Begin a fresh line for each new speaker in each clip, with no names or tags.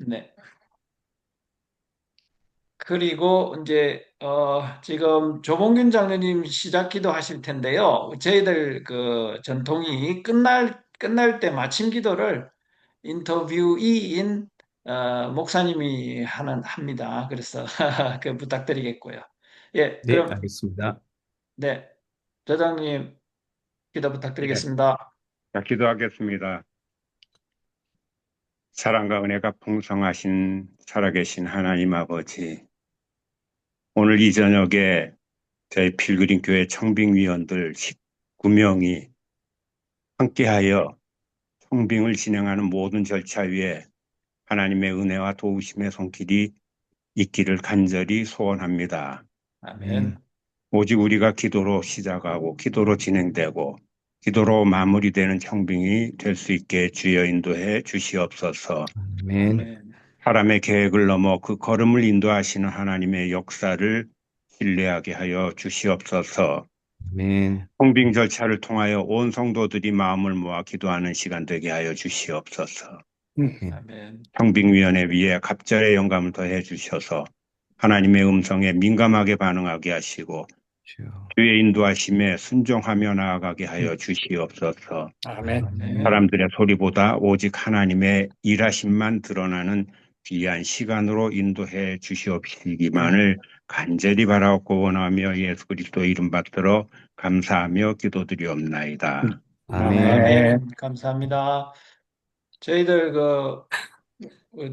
네. 그리고 이제 지금 조봉균 장로님 시작 기도하실 텐데요. 저희들 그 전통이 끝날 때 마침 기도를 인터뷰이인 목사님이 합니다. 그래서 그 부탁드리겠고요. 예,
네,
그럼
알겠습니다.
네, 대장님 기도
예,
부탁드리겠습니다.
자, 기도하겠습니다. 사랑과 은혜가 풍성하신 살아계신 하나님 아버지, 오늘 이 저녁에 저희 필그림 교회 청빙위원들 19명이 함께하여 청빙을 진행하는 모든 절차 위에 하나님의 은혜와 도우심의 손길이 있기를 간절히 소원합니다.
아멘.
아멘.
오직 우리가 기도로 시작하고 기도로 진행되고 기도로 마무리되는 청빙이 될 수 있게 주여 인도해 주시옵소서.
아멘.
아멘.
사람의 계획을 넘어 그 걸음을 인도하시는 하나님의 역사를 신뢰하게 하여 주시옵소서.
아멘.
청빙 절차를 통하여 온 성도들이 마음을 모아 기도하는 시간 되게 하여 주시옵소서.
아멘.
아멘.
청빙위원회 위에 갑절의 영감을 더해 주셔서 하나님의 음성에 민감하게 반응하게 하시고
주여.
주의 인도하심에 순종하며 나아가게 하여 주시옵소서.
아멘.
사람들의 소리보다 오직 하나님의 일하심만 드러나는 귀한 시간으로 인도해 주시옵시기만을 간절히 바라옵고 원하며 예수 그리스도 이름 받들어 감사하며 기도드리옵나이다.
아멘.
아멘. 감사합니다. 저희들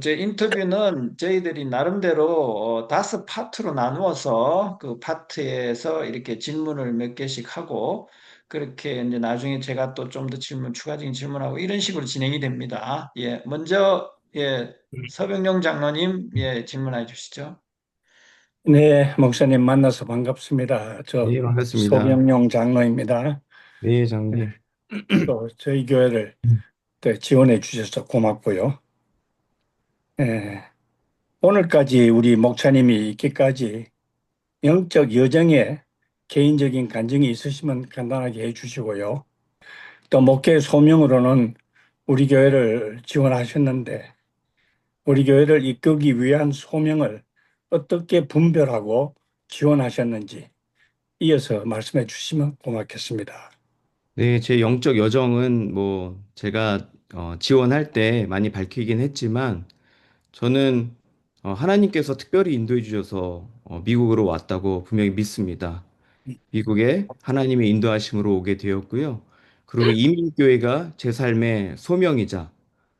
제 인터뷰는 저희들이 나름대로 5파트로 나누어서 그 파트에서 이렇게 질문을 몇 개씩 하고 그렇게 이제 나중에 제가 또 좀 더 추가적인 질문하고 이런 식으로 진행이 됩니다. 예, 먼저 예, 서병용 장로님 예, 질문해 주시죠.
네, 목사님 만나서 반갑습니다. 저
네, 반갑습니다.
소병용 장로입니다.
네,
네,
장님.
또 저희 교회를 또 지원해 주셔서 고맙고요. 네, 오늘까지 우리 목사님이 있기까지 영적 여정에 개인적인 간증이 있으시면 간단하게 해 주시고요. 또 목회 소명으로는 우리 교회를 지원하셨는데 우리 교회를 이끌기 위한 소명을 어떻게 분별하고 지원하셨는지 이어서 말씀해 주시면 고맙겠습니다.
네, 제 영적 여정은 뭐 제가 지원할 때 많이 밝히긴 했지만 저는 하나님께서 특별히 인도해 주셔서 미국으로 왔다고 분명히 믿습니다. 미국에 하나님의 인도하심으로 오게 되었고요. 그리고 이민교회가 제 삶의 소명이자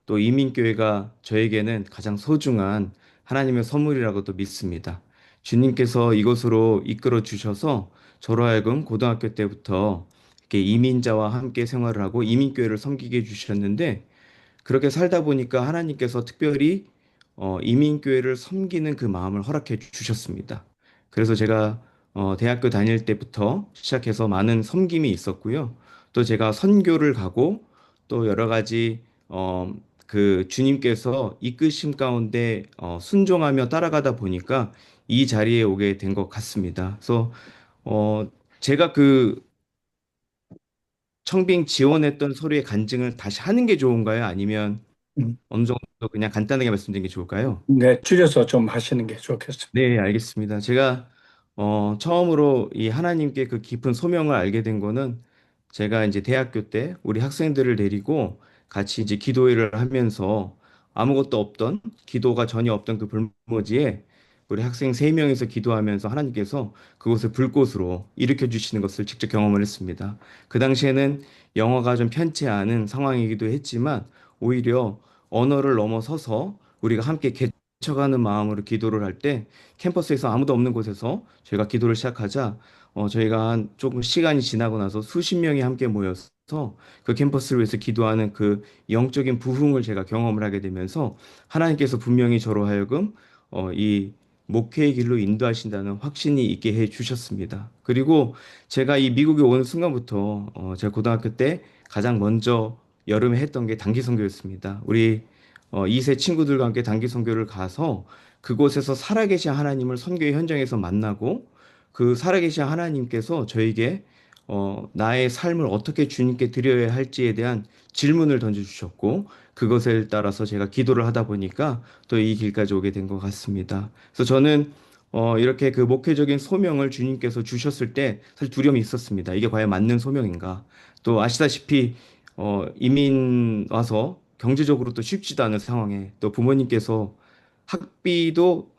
또 이민교회가 저에게는 가장 소중한 하나님의 선물이라고도 믿습니다. 주님께서 이곳으로 이끌어 주셔서 저로 하여금 고등학교 때부터 이렇게 이민자와 함께 생활을 하고 이민교회를 섬기게 해주셨는데 그렇게 살다 보니까 하나님께서 특별히 이민교회를 섬기는 그 마음을 허락해 주셨습니다. 그래서 제가 대학교 다닐 때부터 시작해서 많은 섬김이 있었고요. 또 제가 선교를 가고 또 여러 가지 그 주님께서 이끄심 가운데 순종하며 따라가다 보니까 이 자리에 오게 된 것 같습니다. 그래서 제가 그 청빙 지원했던 서류의 간증을 다시 하는 게 좋은가요? 아니면
음,
어느 정도 그냥 간단하게 말씀드리는 게 좋을까요?
네, 줄여서 좀 하시는 게 좋겠습니다.
네, 알겠습니다. 제가 처음으로 이 하나님께 그 깊은 소명을 알게 된 거는 제가 이제 대학교 때 우리 학생들을 데리고 같이 이제 기도회를 하면서 아무것도 없던 기도가 전혀 없던 그 불모지에 우리 학생 세 명이서 기도하면서 하나님께서 그곳을 불꽃으로 일으켜 주시는 것을 직접 경험을 했습니다. 그 당시에는 영어가 좀 편치 않은 상황이기도 했지만 오히려 언어를 넘어서서 우리가 함께 개척하는 마음으로 기도를 할 때 캠퍼스에서 아무도 없는 곳에서 저희가 기도를 시작하자 저희가 한 조금 시간이 지나고 나서 수십 명이 함께 모여서 그 캠퍼스를 위해서 기도하는 그 영적인 부흥을 제가 경험을 하게 되면서 하나님께서 분명히 저로 하여금 이 목회의 길로 인도하신다는 확신이 있게 해 주셨습니다. 그리고 제가 이 미국에 오는 순간부터 제가 고등학교 때 가장 먼저 여름에 했던 게 단기 선교였습니다. 우리 2세 친구들과 함께 단기 선교를 가서 그곳에서 살아계신 하나님을 선교의 현장에서 만나고 그 살아계신 하나님께서 저에게 나의 삶을 어떻게 주님께 드려야 할지에 대한 질문을 던져주셨고, 그것에 따라서 제가 기도를 하다 보니까 또 이 길까지 오게 된 것 같습니다. 그래서 저는 이렇게 그 목회적인 소명을 주님께서 주셨을 때 사실 두려움이 있었습니다. 이게 과연 맞는 소명인가? 또 아시다시피 이민 와서 경제적으로 또 쉽지도 않은 상황에 또 부모님께서 학비도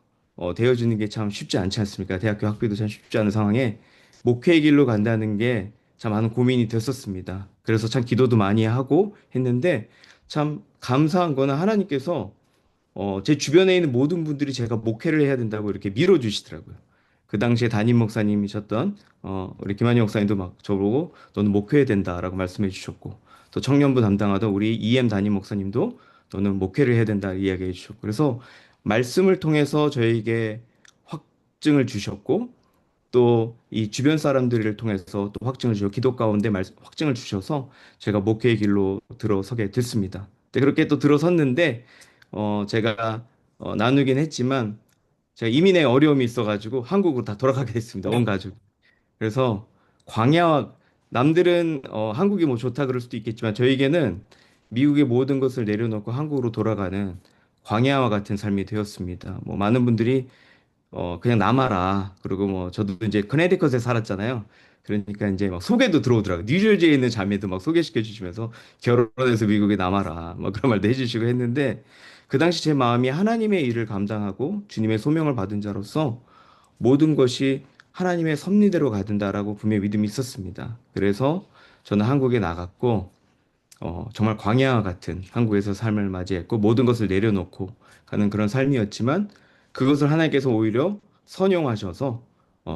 대여주는 게 참 쉽지 않지 않습니까? 대학교 학비도 참 쉽지 않은 상황에 목회의 길로 간다는 게 참 많은 고민이 됐었습니다. 그래서 참 기도도 많이 하고 했는데 참 감사한 거는 하나님께서 제 주변에 있는 모든 분들이 제가 목회를 해야 된다고 이렇게 밀어주시더라고요. 그 당시에 담임 목사님이셨던 우리 김한희 목사님도 막 저보고 너는 목회해야 된다라고 말씀해 주셨고 또 청년부 담당하던 우리 EM 담임 목사님도 너는 목회를 해야 된다 이야기해 주셨고 그래서 말씀을 통해서 저에게 확증을 주셨고 또 이 주변 사람들을 통해서 또 확증을 주셔 기도 가운데 확증을 주셔서 제가 목회의 길로 들어서게 됐습니다. 네, 그렇게 또 들어섰는데 제가 나누긴 했지만 제가 이민에 어려움이 있어가지고 한국으로 다 돌아가게 됐습니다. 온 가족. 그래서 광야와 남들은 한국이 뭐 좋다 그럴 수도 있겠지만 저에게는 미국의 모든 것을 내려놓고 한국으로 돌아가는 광야와 같은 삶이 되었습니다. 뭐 많은 분들이 그냥 남아라. 그리고 뭐 저도 이제 커네디컷에 살았잖아요. 그러니까 이제 막 소개도 들어오더라고요. 뉴저지에 있는 자매도 막 소개시켜 주시면서 결혼해서 미국에 남아라. 막 그런 말도 해주시고 했는데 그 당시 제 마음이 하나님의 일을 감당하고 주님의 소명을 받은 자로서 모든 것이 하나님의 섭리대로 가든다라고 분명히 믿음이 있었습니다. 그래서 저는 한국에 나갔고 정말 광야와 같은 한국에서 삶을 맞이했고 모든 것을 내려놓고 가는 그런 삶이었지만 그것을 하나님께서 오히려 선용하셔서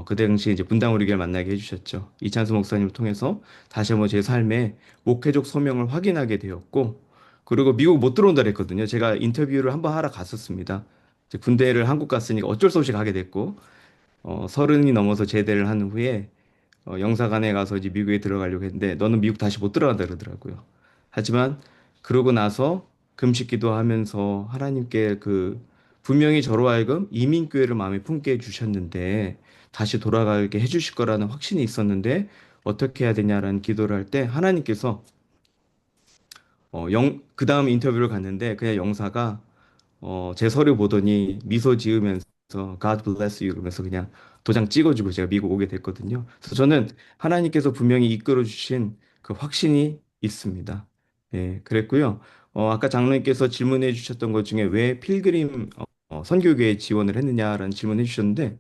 그 당시에 이제 분당 우리교를 만나게 해주셨죠. 이찬수 목사님을 통해서 다시 한번 제 삶의 목회적 소명을 확인하게 되었고 그리고 미국 못 들어온다 그랬거든요. 제가 인터뷰를 한번 하러 갔었습니다. 이제 군대를 한국 갔으니까 어쩔 수 없이 가게 됐고 서른이 넘어서 제대를 한 후에 영사관에 가서 이제 미국에 들어가려고 했는데 너는 미국 다시 못 들어간다 그러더라고요. 하지만 그러고 나서 금식 기도하면서 하나님께 그 분명히 저로 하여금 이민교회를 마음에 품게 해주셨는데 다시 돌아가게 해주실 거라는 확신이 있었는데 어떻게 해야 되냐라는 기도를 할 때 하나님께서 그 다음 인터뷰를 갔는데 그냥 영사가 제 서류 보더니 미소 지으면서 God bless you 그러면서 그냥 도장 찍어주고 제가 미국 오게 됐거든요. 그래서 저는 하나님께서 분명히 이끌어 주신 그 확신이 있습니다. 예, 그랬고요. 아까 장로님께서 질문해 주셨던 것 중에 왜 필그림 선교교회에 지원을 했느냐라는 질문해 주셨는데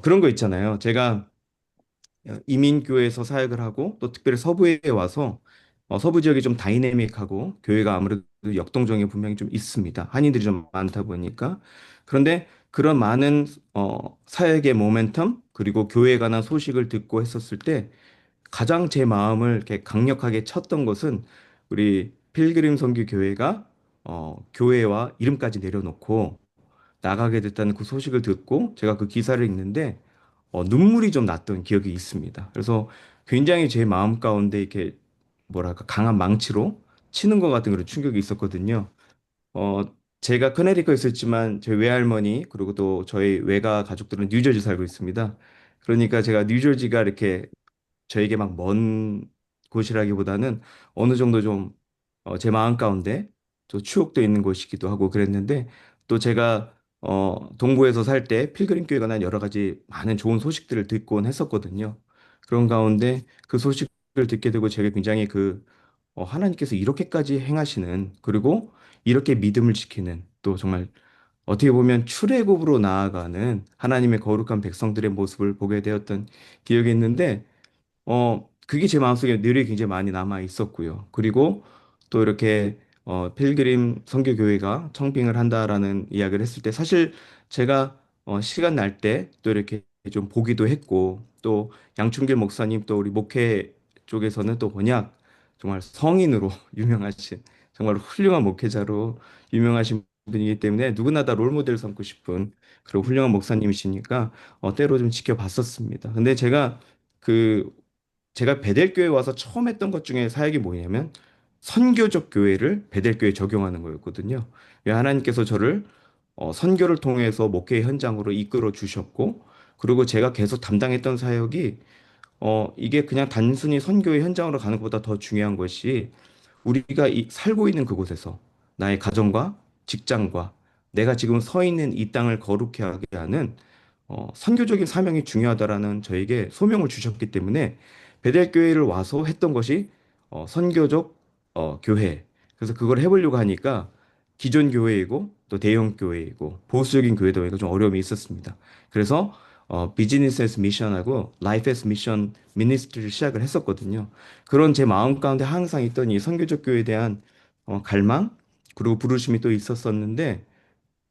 그런 거 있잖아요. 제가 이민교회에서 사역을 하고 또 특별히 서부에 와서 서부 지역이 좀 다이내믹하고 교회가 아무래도 역동적인 분명히 좀 있습니다. 한인들이 좀 많다 보니까. 그런데 그런 많은 사역의 모멘텀 그리고 교회에 관한 소식을 듣고 했었을 때 가장 제 마음을 이렇게 강력하게 쳤던 것은 우리 필그림 선교 교회가 교회와 이름까지 내려놓고 나가게 됐다는 그 소식을 듣고 제가 그 기사를 읽는데 눈물이 좀 났던 기억이 있습니다. 그래서 굉장히 제 마음 가운데 이렇게 뭐랄까 강한 망치로 치는 것 같은 그런 충격이 있었거든요. 어, 제가 커네디컷에 있었지만 저희 외할머니 그리고 또 저희 외가 가족들은 뉴저지 살고 있습니다. 그러니까 제가 뉴저지가 이렇게 저에게 막 먼 곳이라기보다는 어느 정도 좀 제 마음 가운데 또 추억도 있는 곳이기도 하고 그랬는데 또 제가 동부에서 살 때 필그림 교회가 난 여러 가지 많은 좋은 소식들을 듣곤 했었거든요. 그런 가운데 그 소식을 듣게 되고 제가 굉장히 하나님께서 이렇게까지 행하시는 그리고 이렇게 믿음을 지키는 또 정말 어떻게 보면 출애굽으로 나아가는 하나님의 거룩한 백성들의 모습을 보게 되었던 기억이 있는데 그게 제 마음속에 늘 굉장히 많이 남아 있었고요. 그리고 또 이렇게 필그림 선교교회가 청빙을 한다라는 이야기를 했을 때 사실 제가 시간 날 때 또 이렇게 좀 보기도 했고 또 양충길 목사님 또 우리 목회 쪽에서는 또 번역 정말 성인으로 유명하신 정말 훌륭한 목회자로 유명하신 분이기 때문에 누구나 다 롤모델 삼고 싶은 그런 훌륭한 목사님이시니까 때로 좀 지켜봤었습니다. 근데 그 제가 베델교회 와서 처음 했던 것 중에 사역이 뭐냐면 선교적 교회를 베델교회에 적용하는 거였거든요. 왜 하나님께서 저를 선교를 통해서 목회 현장으로 이끌어 주셨고, 그리고 제가 계속 담당했던 사역이 이게 그냥 단순히 선교의 현장으로 가는 것보다 더 중요한 것이 우리가 살고 있는 그곳에서 나의 가정과 직장과 내가 지금 서 있는 이 땅을 거룩해 하게 하는 선교적인 사명이 중요하다라는 저에게 소명을 주셨기 때문에 베델교회를 와서 했던 것이 선교적 교회. 그래서 그걸 해보려고 하니까 기존 교회이고 또 대형 교회이고 보수적인 교회다 보니까 좀 어려움이 있었습니다. 그래서 비즈니스 에스 미션하고 라이프 에스 미션 미니스트리를 시작을 했었거든요. 그런 제 마음 가운데 항상 있던 이 선교적 교회에 대한 갈망 그리고 부르심이 또 있었었는데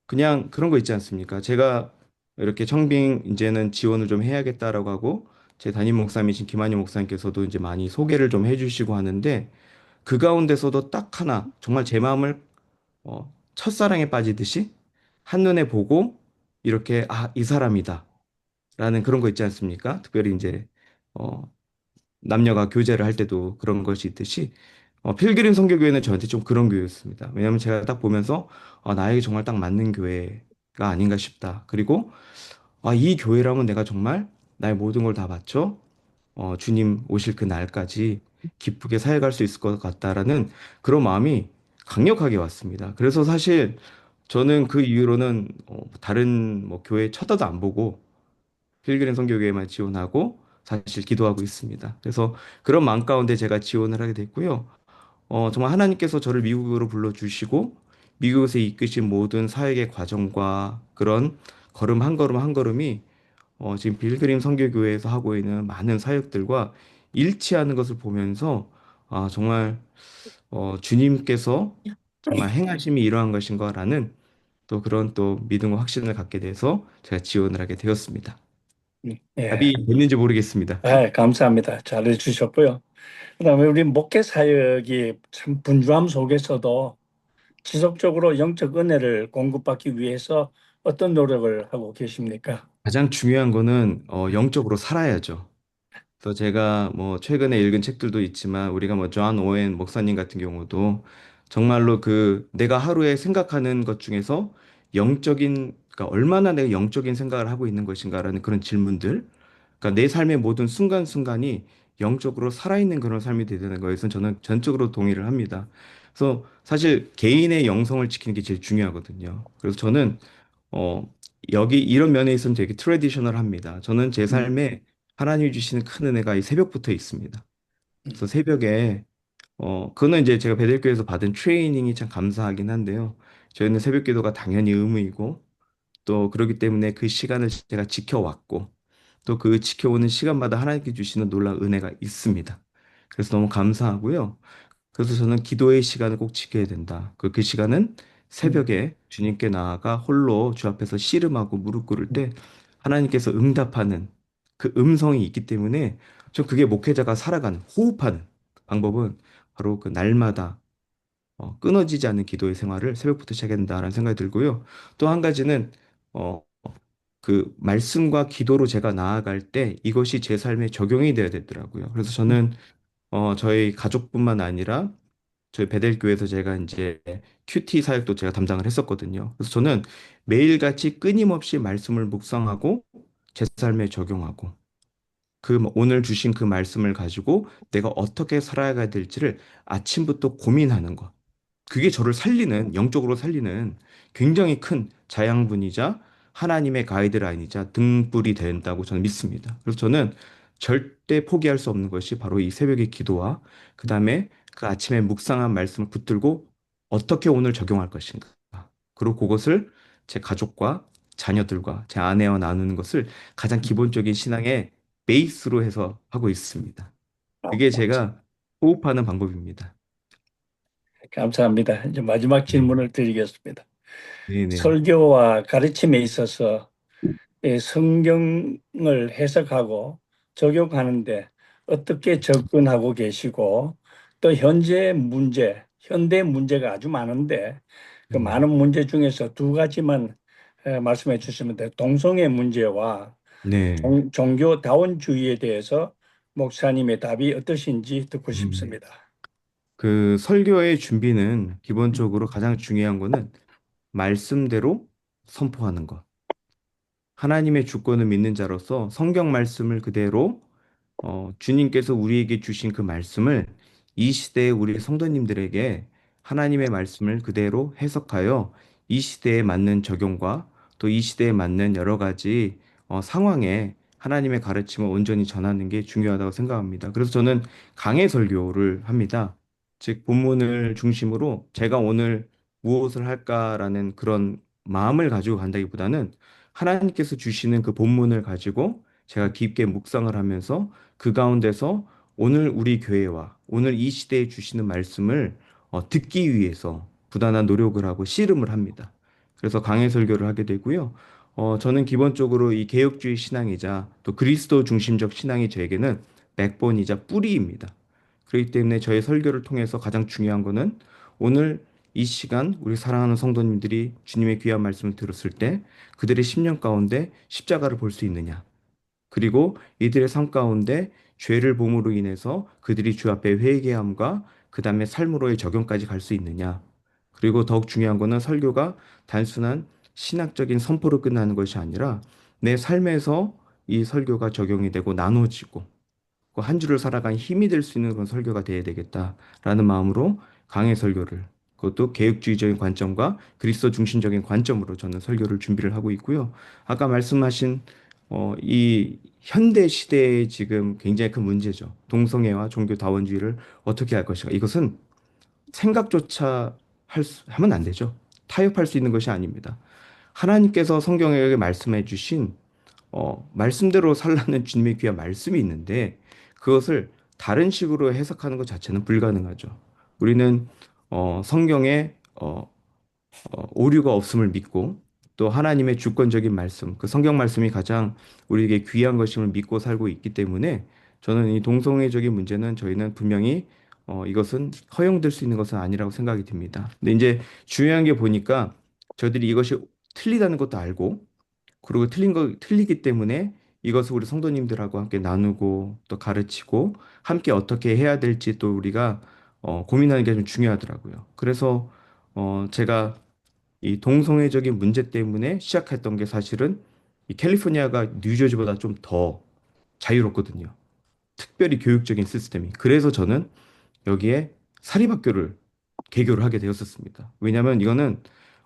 그냥 그런 거 있지 않습니까? 제가 이렇게 청빙 이제는 지원을 좀 해야겠다라고 하고 제 담임 목사님이신 김한희 목사님께서도 이제 많이 소개를 좀 해주시고 하는데 그 가운데서도 딱 하나 정말 제 마음을 첫사랑에 빠지듯이 한눈에 보고 이렇게 이 사람이다 라는 그런 거 있지 않습니까? 특별히 이제 어, 남녀가 교제를 할 때도 그런 것이 있듯이 필그림 선교교회는 저한테 좀 그런 교회였습니다. 왜냐하면 제가 딱 보면서 나에게 정말 딱 맞는 교회가 아닌가 싶다. 그리고 이 교회라면 내가 정말 나의 모든 걸 다 바쳐 주님 오실 그 날까지 기쁘게 살아갈 수 있을 것 같다라는 그런 마음이 강력하게 왔습니다. 그래서 사실 저는 그 이후로는 다른 뭐 교회 쳐다도 안 보고 필그림 선교교회만 지원하고 사실 기도하고 있습니다. 그래서 그런 마음 가운데 제가 지원을 하게 됐고요. 정말 하나님께서 저를 미국으로 불러주시고 미국에서 이끄신 모든 사역의 과정과 그런 걸음 한 걸음 한 걸음이 지금 빌그림 선교교회에서 하고 있는 많은 사역들과 일치하는 것을 보면서 정말 주님께서 정말 행하심이 이러한 것인가라는 또 그런 또 믿음과 확신을 갖게 돼서 제가 지원을 하게 되었습니다.
예,
답이 됐는지 모르겠습니다.
감사합니다. 잘해 주셨고요. 그다음에 우리 목회 사역이 참 분주함 속에서도 지속적으로 영적 은혜를 공급받기 위해서 어떤 노력을 하고 계십니까?
가장 중요한 거는 영적으로 살아야죠. 그래서 제가 뭐 최근에 읽은 책들도 있지만 우리가 뭐 존 오웬 목사님 같은 경우도 정말로 그 내가 하루에 생각하는 것 중에서 그러니까 얼마나 내가 영적인 생각을 하고 있는 것인가라는 그런 질문들, 그러니까 내 삶의 모든 순간순간이 영적으로 살아있는 그런 삶이 되는 거에서 저는 전적으로 동의를 합니다. 그래서 사실 개인의 영성을 지키는 게 제일 중요하거든요. 그래서 저는 어, 여기 이런 면에 있으면 되게 트레디셔널합니다. 저는 제
음,
삶에 하나님이 주시는 큰 은혜가 이 새벽부터 있습니다.
음,
그래서 새벽에 그거는 이제 제가 베들교에서 받은 트레이닝이 참 감사하긴 한데요. 저희는 새벽 기도가 당연히 의무이고 또 그렇기 때문에 그 시간을 제가 지켜왔고 또 그 지켜오는 시간마다 하나님께 주시는 놀라운 은혜가 있습니다. 그래서 너무 감사하고요. 그래서 저는 기도의 시간을 꼭 지켜야 된다. 그 시간은
음,
새벽에 주님께 나아가 홀로 주 앞에서 씨름하고 무릎 꿇을
음,
때 하나님께서 응답하는 그 음성이 있기 때문에 저 그게 목회자가 살아가는 호흡하는 방법은 바로 그 날마다 끊어지지 않는 기도의 생활을 새벽부터 시작해야 된다라는 생각이 들고요. 또 한 가지는 어, 그 말씀과 기도로 제가 나아갈 때 이것이 제 삶에 적용이 돼야 되더라고요. 그래서 저는 저희 가족뿐만 아니라 저희 베델교에서 제가 이제 큐티 사역도 제가 담당을 했었거든요. 그래서 저는 매일같이 끊임없이 말씀을 묵상하고 제 삶에 적용하고 오늘 주신 그 말씀을 가지고 내가 어떻게 살아가야 될지를 아침부터 고민하는 것. 그게 저를 살리는, 영적으로 살리는 굉장히 큰 자양분이자 하나님의 가이드라인이자 등불이 된다고 저는 믿습니다. 그래서 저는 절대 포기할 수 없는 것이 바로 이 새벽의 기도와 그 다음에 그 아침에 묵상한 말씀을 붙들고 어떻게 오늘 적용할 것인가. 그리고 그것을 제 가족과 자녀들과 제 아내와 나누는 것을 가장 기본적인 신앙의 베이스로 해서 하고 있습니다. 그게 제가 호흡하는 방법입니다.
감사합니다. 이제 마지막
네.
질문을 드리겠습니다.
네네.
설교와 가르침에 있어서 성경을 해석하고 적용하는데 어떻게 접근하고 계시고 또 현대 문제가 아주 많은데 그 많은 문제 중에서 두 가지만 말씀해 주시면 돼요. 동성애 문제와
네.
종교다원주의에 대해서 목사님의 답이 어떠신지 듣고
음.
싶습니다.
그 설교의 준비는 기본적으로 가장 중요한 거는 말씀대로 선포하는 것. 하나님의 주권을 믿는 자로서 성경 말씀을 그대로 주님께서 우리에게 주신 그 말씀을 이 시대의 우리 성도님들에게 하나님의 말씀을 그대로 해석하여 이 시대에 맞는 적용과 또 이 시대에 맞는 여러 가지 상황에 하나님의 가르침을 온전히 전하는 게 중요하다고 생각합니다. 그래서 저는 강해 설교를 합니다. 즉, 본문을 중심으로 제가 오늘 무엇을 할까라는 그런 마음을 가지고 간다기보다는 하나님께서 주시는 그 본문을 가지고 제가 깊게 묵상을 하면서 그 가운데서 오늘 우리 교회와 오늘 이 시대에 주시는 말씀을 듣기 위해서 부단한 노력을 하고 씨름을 합니다. 그래서 강해 설교를 하게 되고요. 저는 기본적으로 이 개혁주의 신앙이자 또 그리스도 중심적 신앙이 저에게는 백본이자 뿌리입니다. 그렇기 때문에 저의 설교를 통해서 가장 중요한 거는 오늘 이 시간 우리 사랑하는 성도님들이 주님의 귀한 말씀을 들었을 때 그들의 심령 가운데 십자가를 볼 수 있느냐. 그리고 이들의 삶 가운데 죄를 범으로 인해서 그들이 주 앞에 회개함과 그 다음에 삶으로의 적용까지 갈 수 있느냐. 그리고 더욱 중요한 거는 설교가 단순한 신학적인 선포로 끝나는 것이 아니라 내 삶에서 이 설교가 적용이 되고 나눠지고 그한 주를 살아간 힘이 될 수 있는 그런 설교가 돼야 되겠다라는 마음으로 강해 설교를 그것도 개혁주의적인 관점과 그리스도 중심적인 관점으로 저는 설교를 준비를 하고 있고요. 아까 말씀하신 이 현대 시대의 지금 굉장히 큰 문제죠. 동성애와 종교 다원주의를 어떻게 할 것인가. 이것은 생각조차 하면 안 되죠. 타협할 수 있는 것이 아닙니다. 하나님께서 성경에 말씀해 주신 말씀대로 살라는 주님의 귀한 말씀이 있는데 그것을 다른 식으로 해석하는 것 자체는 불가능하죠. 우리는 성경에 오류가 없음을 믿고 또 하나님의 주권적인 말씀, 그 성경 말씀이 가장 우리에게 귀한 것임을 믿고 살고 있기 때문에 저는 이 동성애적인 문제는 저희는 분명히 이것은 허용될 수 있는 것은 아니라고 생각이 듭니다. 근데 이제 중요한 게 보니까 저희들이 이것이 틀리다는 것도 알고 그리고 틀리기 때문에 이것을 우리 성도님들하고 함께 나누고 또 가르치고 함께 어떻게 해야 될지 또 우리가 고민하는 게 좀 중요하더라고요. 그래서 제가 이 동성애적인 문제 때문에 시작했던 게 사실은 이 캘리포니아가 뉴저지보다 좀 더 자유롭거든요. 특별히 교육적인 시스템이. 그래서 저는 여기에 사립학교를 개교를 하게 되었었습니다. 왜냐하면 이거는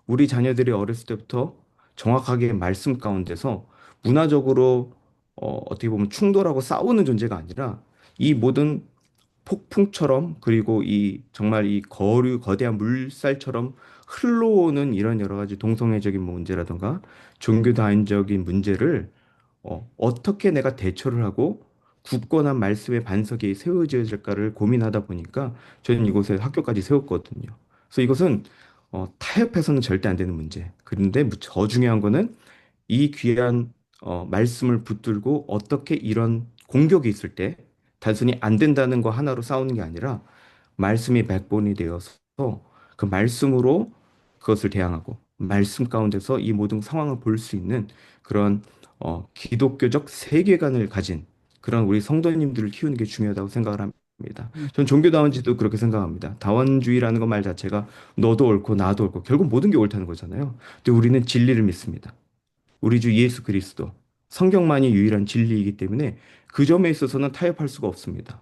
우리 자녀들이 어렸을 때부터 정확하게 말씀 가운데서 문화적으로 어떻게 보면 충돌하고 싸우는 존재가 아니라 이 모든 폭풍처럼 그리고 이 정말 이 거대한 물살처럼 흘러오는 이런 여러 가지 동성애적인 문제라든가 종교 다인적인 문제를 어떻게 내가 대처를 하고 굳건한 말씀의 반석이 세워져질까를 고민하다 보니까 저는 이곳에 학교까지 세웠거든요. 그래서 이것은 타협해서는 절대 안 되는 문제. 그런데 더 중요한 거는 이 귀한 말씀을 붙들고 어떻게 이런 공격이 있을 때 단순히 안 된다는 거 하나로 싸우는 게 아니라 말씀이 백본이 되어서 그 말씀으로 그것을 대항하고 말씀 가운데서 이 모든 상황을 볼 수 있는 그런 기독교적 세계관을 가진 그런 우리 성도님들을 키우는 게 중요하다고 생각을 합니다. 전 종교다원주의도 그렇게 생각합니다. 다원주의라는 것 말 자체가 너도 옳고 나도 옳고 결국 모든 게 옳다는 거잖아요. 근데 우리는 진리를 믿습니다. 우리 주 예수 그리스도 성경만이 유일한 진리이기 때문에 그 점에 있어서는 타협할 수가 없습니다.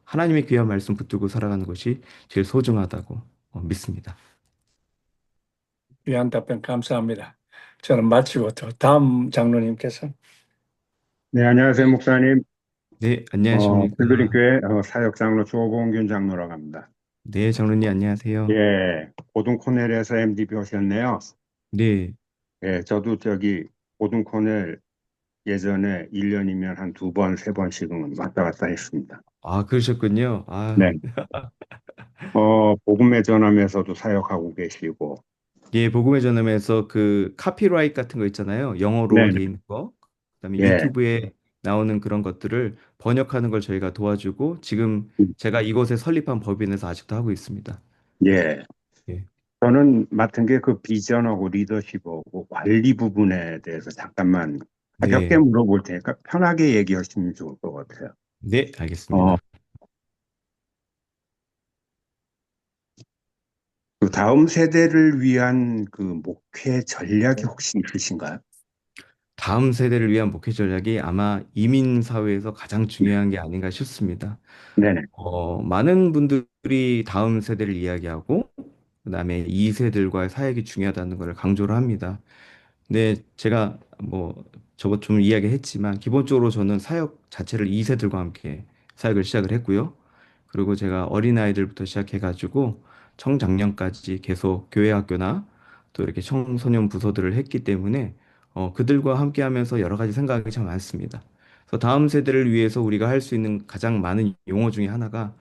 하나님의 귀한 말씀 붙들고 살아가는 것이 제일 소중하다고 믿습니다.
귀한 답변 감사합니다. 저는 마치고 또 다음 장로님께서.
네, 안녕하세요, 목사님.
네, 안녕하십니까.
필그림교회 사역장로 조봉균 장로라고 합니다.
네, 장로님 안녕하세요.
예, 고등 코넬에서 MD 배우셨네요.
네,
예, 저도 저기 고등 코넬 예전에 1년이면 한 두 번, 세 번씩은 왔다 갔다 했습니다.
그러셨군요.
네. 복음의 전함에서도 사역하고 계시고.
예, 복음의 전함에서 그 카피라이트 같은 거 있잖아요. 영어로
네,
돼 있는 거. 그다음에
예,
유튜브에 나오는 그런 것들을 번역하는 걸 저희가 도와주고 지금 제가 이곳에 설립한 법인에서 아직도 하고 있습니다.
예.
예.
저는 맡은 게 그 비전하고 리더십하고 관리 부분에 대해서 잠깐만 가볍게
네,
물어볼 테니까 편하게 얘기하시면 좋을 것 같아요.
네,
어,
알겠습니다.
그 다음 세대를 위한 그 목회 전략이 혹시 있으신가요?
다음 세대를 위한 목회 전략이 아마 이민 사회에서 가장 중요한 게 아닌가 싶습니다.
네네.
많은 분들이 다음 세대를 이야기하고 그다음에 2세들과의 사역이 중요하다는 걸 강조를 합니다. 근데 제가 뭐 저것 좀 이야기했지만 기본적으로 저는 사역 자체를 2세들과 함께 사역을 시작을 했고요. 그리고 제가 어린아이들부터 시작해가지고 청장년까지 계속 교회 학교나 또 이렇게 청소년 부서들을 했기 때문에 그들과 함께 하면서 여러 가지 생각이 참 많습니다. 그래서 다음 세대를 위해서 우리가 할 수 있는 가장 많은 용어 중에 하나가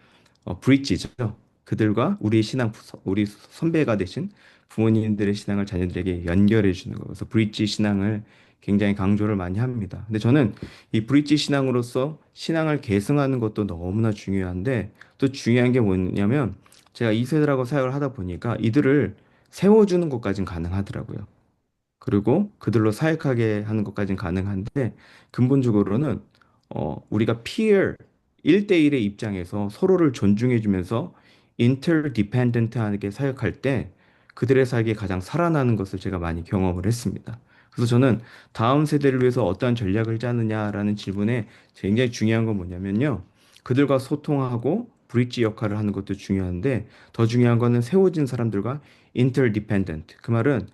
브릿지죠. 그들과 우리 신앙, 우리 선배가 되신 부모님들의 신앙을 자녀들에게 연결해 주는 거. 그래서 브릿지 신앙을 굉장히 강조를 많이 합니다. 근데 저는 이 브릿지 신앙으로서 신앙을 계승하는 것도 너무나 중요한데 또 중요한 게 뭐냐면 제가 2세들하고 사역을 하다 보니까 이들을 세워주는 것까진 가능하더라고요. 그리고 그들로 사역하게 하는 것까진 가능한데 근본적으로는 우리가 peer 1대1의 입장에서 서로를 존중해 주면서 interdependent하게 사역할 때 그들의 사역이 가장 살아나는 것을 제가 많이 경험을 했습니다. 그래서 저는 다음 세대를 위해서 어떠한 전략을 짜느냐라는 질문에 굉장히 중요한 건 뭐냐면요. 그들과 소통하고 브릿지 역할을 하는 것도 중요한데 더 중요한 거는 세워진 사람들과 interdependent. 그 말은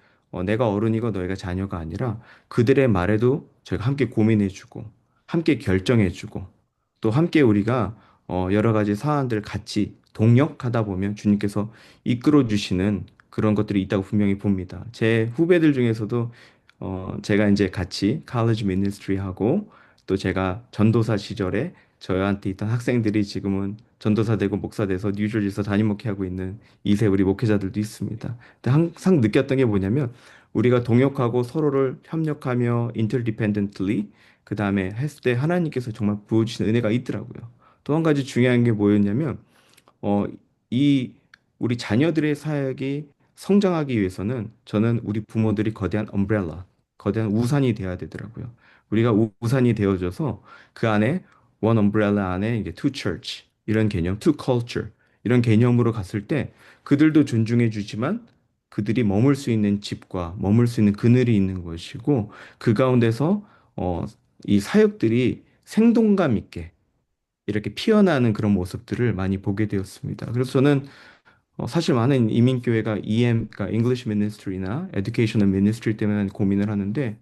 내가 어른이고 너희가 자녀가 아니라 그들의 말에도 저희가 함께 고민해주고, 함께 결정해주고, 또 함께 우리가 여러 가지 사안들 같이 동역하다 보면 주님께서 이끌어 주시는 그런 것들이 있다고 분명히 봅니다. 제 후배들 중에서도 제가 이제 같이 college ministry 하고 또 제가 전도사 시절에 저한테 있던 학생들이 지금은 전도사 되고 목사 돼서 뉴저지에서 담임 목회하고 있는 이세 우리 목회자들도 있습니다. 근데 항상 느꼈던 게 뭐냐면 우리가 동역하고 서로를 협력하며 interdependently 그 다음에 했을 때 하나님께서 정말 부어주신 은혜가 있더라고요. 또 한 가지 중요한 게 뭐였냐면 어, 이 우리 자녀들의 사역이 성장하기 위해서는 저는 우리 부모들이 거대한 엄브렐라, 거대한 우산이 되어야 되더라고요. 우리가 우산이 되어줘서 그 안에 one umbrella 안에 이제 two church 이런 개념, two culture 이런 개념으로 갔을 때 그들도 존중해 주지만 그들이 머물 수 있는 집과 머물 수 있는 그늘이 있는 것이고 그 가운데서 어, 이 사역들이 생동감 있게 이렇게 피어나는 그런 모습들을 많이 보게 되었습니다. 그래서 저는 사실 많은 이민교회가 그러니까 English Ministry나 Educational Ministry 때문에 고민을 하는데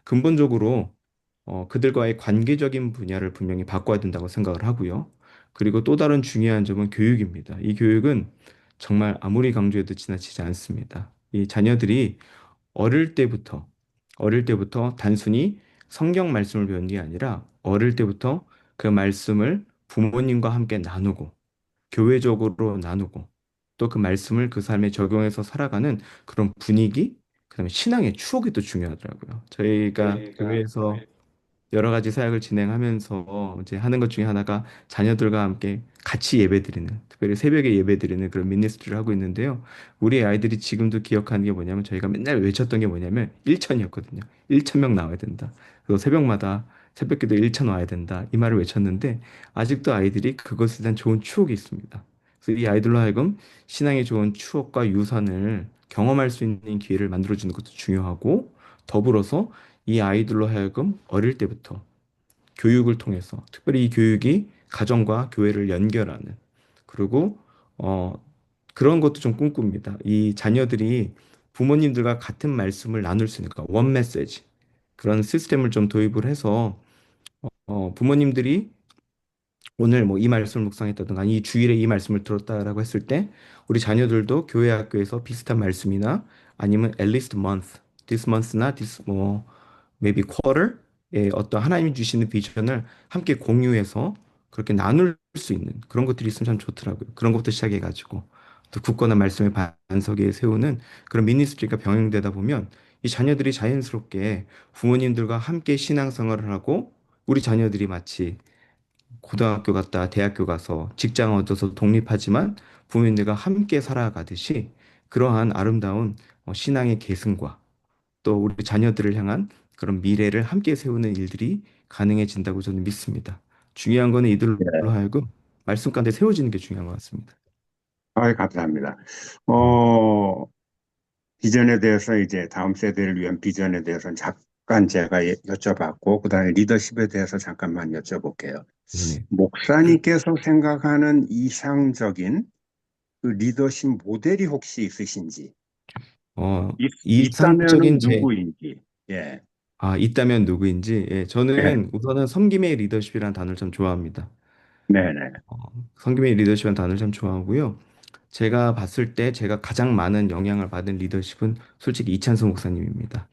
근본적으로 그들과의 관계적인 분야를 분명히 바꿔야 된다고 생각을 하고요. 그리고 또 다른 중요한 점은 교육입니다. 이 교육은 정말 아무리 강조해도 지나치지 않습니다. 이 자녀들이 어릴 때부터, 어릴 때부터 단순히 성경 말씀을 배우는 게 아니라 어릴 때부터 그 말씀을 부모님과 함께 나누고 교회적으로 나누고 또 그 말씀을 그 삶에 적용해서 살아가는 그런 분위기, 그다음에 신앙의 추억이 또 중요하더라고요. 저희가 교회에서 여러 가지 사역을 진행하면서 이제 하는 것 중에 하나가 자녀들과 함께 같이 예배드리는, 특별히 새벽에 예배드리는 그런 미니스트리를 하고 있는데요. 우리 아이들이 지금도 기억하는 게 뭐냐면 저희가 맨날 외쳤던 게 뭐냐면 1천이었거든요. 1천 명 나와야 된다. 그리고 새벽마다 새벽기도 1천 와야 된다. 이 말을 외쳤는데 아직도 아이들이 그것에 대한 좋은 추억이 있습니다. 그래서 이 아이들로 하여금 신앙의 좋은 추억과 유산을 경험할 수 있는 기회를 만들어주는 것도 중요하고 더불어서 이 아이들로 하여금 어릴 때부터 교육을 통해서 특별히 이 교육이 가정과 교회를 연결하는 그리고 어 그런 것도 좀 꿈꿉니다. 이 자녀들이 부모님들과 같은 말씀을 나눌 수 있는 그러니까 원 메시지 그런 시스템을 좀 도입을 해서 부모님들이 오늘 뭐 이 말씀을 묵상했다든가 아니 이 주일에 이 말씀을 들었다라고 했을 때 우리 자녀들도 교회 학교에서 비슷한 말씀이나 아니면 at least month, this month나 this 뭐 maybe quarter의 어떤 하나님이 주시는 비전을 함께 공유해서 그렇게 나눌 수 있는 그런 것들이 있으면 참 좋더라고요. 그런 것부터 시작해가지고 또 굳건한 말씀의 반석에 세우는 그런 미니스트리가 병행되다 보면 이 자녀들이 자연스럽게 부모님들과 함께 신앙생활을 하고 우리 자녀들이 마치 고등학교 갔다 대학교 가서 직장 얻어서 독립하지만 부모님들과 함께 살아가듯이 그러한 아름다운 신앙의 계승과 또 우리 자녀들을 향한 그런 미래를 함께 세우는 일들이 가능해진다고 저는 믿습니다. 중요한 거는 이들로
네.
하여금 말씀 가운데 세워지는 게 중요한 것 같습니다.
감사합니다. 어, 비전에 대해서 이제 다음 세대를 위한 비전에 대해서는 제가 여쭤봤고, 그다음에 리더십에 대해서 잠깐만 여쭤볼게요.
네네.
목사님께서 생각하는 이상적인 그 리더십 모델이 혹시 있으신지,
이상적인
있다면은
제,
누구인지, 예,
있다면 누구인지, 예,
예,
저는 우선은 섬김의 리더십이라는 단어를 참 좋아합니다.
네네.
어, 섬김의 리더십이라는 단어를 참 좋아하고요. 제가 봤을 때 제가 가장 많은 영향을 받은 리더십은 솔직히 이찬수 목사님입니다.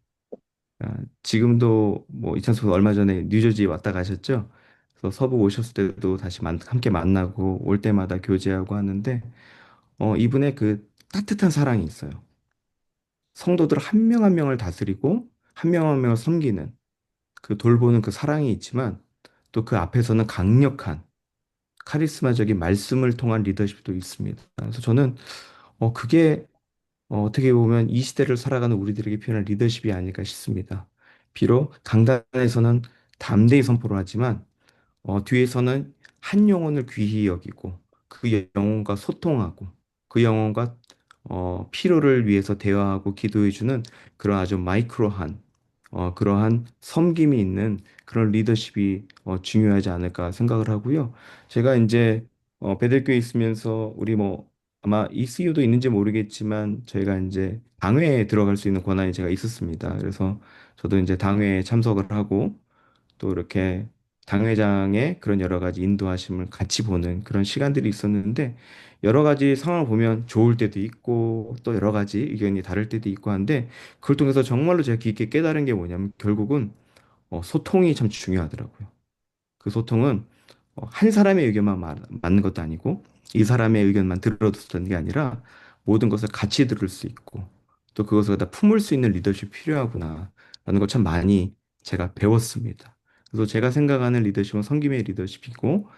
지금도 뭐 이찬수 목사 얼마 전에 뉴저지 왔다 가셨죠? 그래서 서부 오셨을 때도 다시 함께 만나고 올 때마다 교제하고 하는데 이분의 그 따뜻한 사랑이 있어요. 성도들 한 명 한 명을 다스리고 한 명 한 명을 섬기는 그 돌보는 그 사랑이 있지만 또 그 앞에서는 강력한 카리스마적인 말씀을 통한 리더십도 있습니다. 그래서 저는 그게 어떻게 보면 이 시대를 살아가는 우리들에게 필요한 리더십이 아닐까 싶습니다. 비록 강단에서는 담대히 선포를 하지만 뒤에서는 한 영혼을 귀히 여기고 그 영혼과 소통하고 그 영혼과 필요를 위해서 대화하고 기도해주는 그런 아주 마이크로한 그러한 섬김이 있는 그런 리더십이 중요하지 않을까 생각을 하고요. 제가 이제 베델교에 있으면서 우리 뭐 아마 ECU도 있는지 모르겠지만 저희가 이제 당회에 들어갈 수 있는 권한이 제가 있었습니다. 그래서 저도 이제 당회에 참석을 하고 또 이렇게 당회장의 그런 여러 가지 인도하심을 같이 보는 그런 시간들이 있었는데 여러 가지 상황을 보면 좋을 때도 있고 또 여러 가지 의견이 다를 때도 있고 한데 그걸 통해서 정말로 제가 깊게 깨달은 게 뭐냐면 결국은 소통이 참 중요하더라고요. 그 소통은 한 사람의 의견만 맞는 것도 아니고 이 사람의 의견만 들어듣는 게 아니라 모든 것을 같이 들을 수 있고 또 그것을 다 품을 수 있는 리더십이 필요하구나 라는 걸 참 많이 제가 배웠습니다. 그래서 제가 생각하는 리더십은 섬김의 리더십이고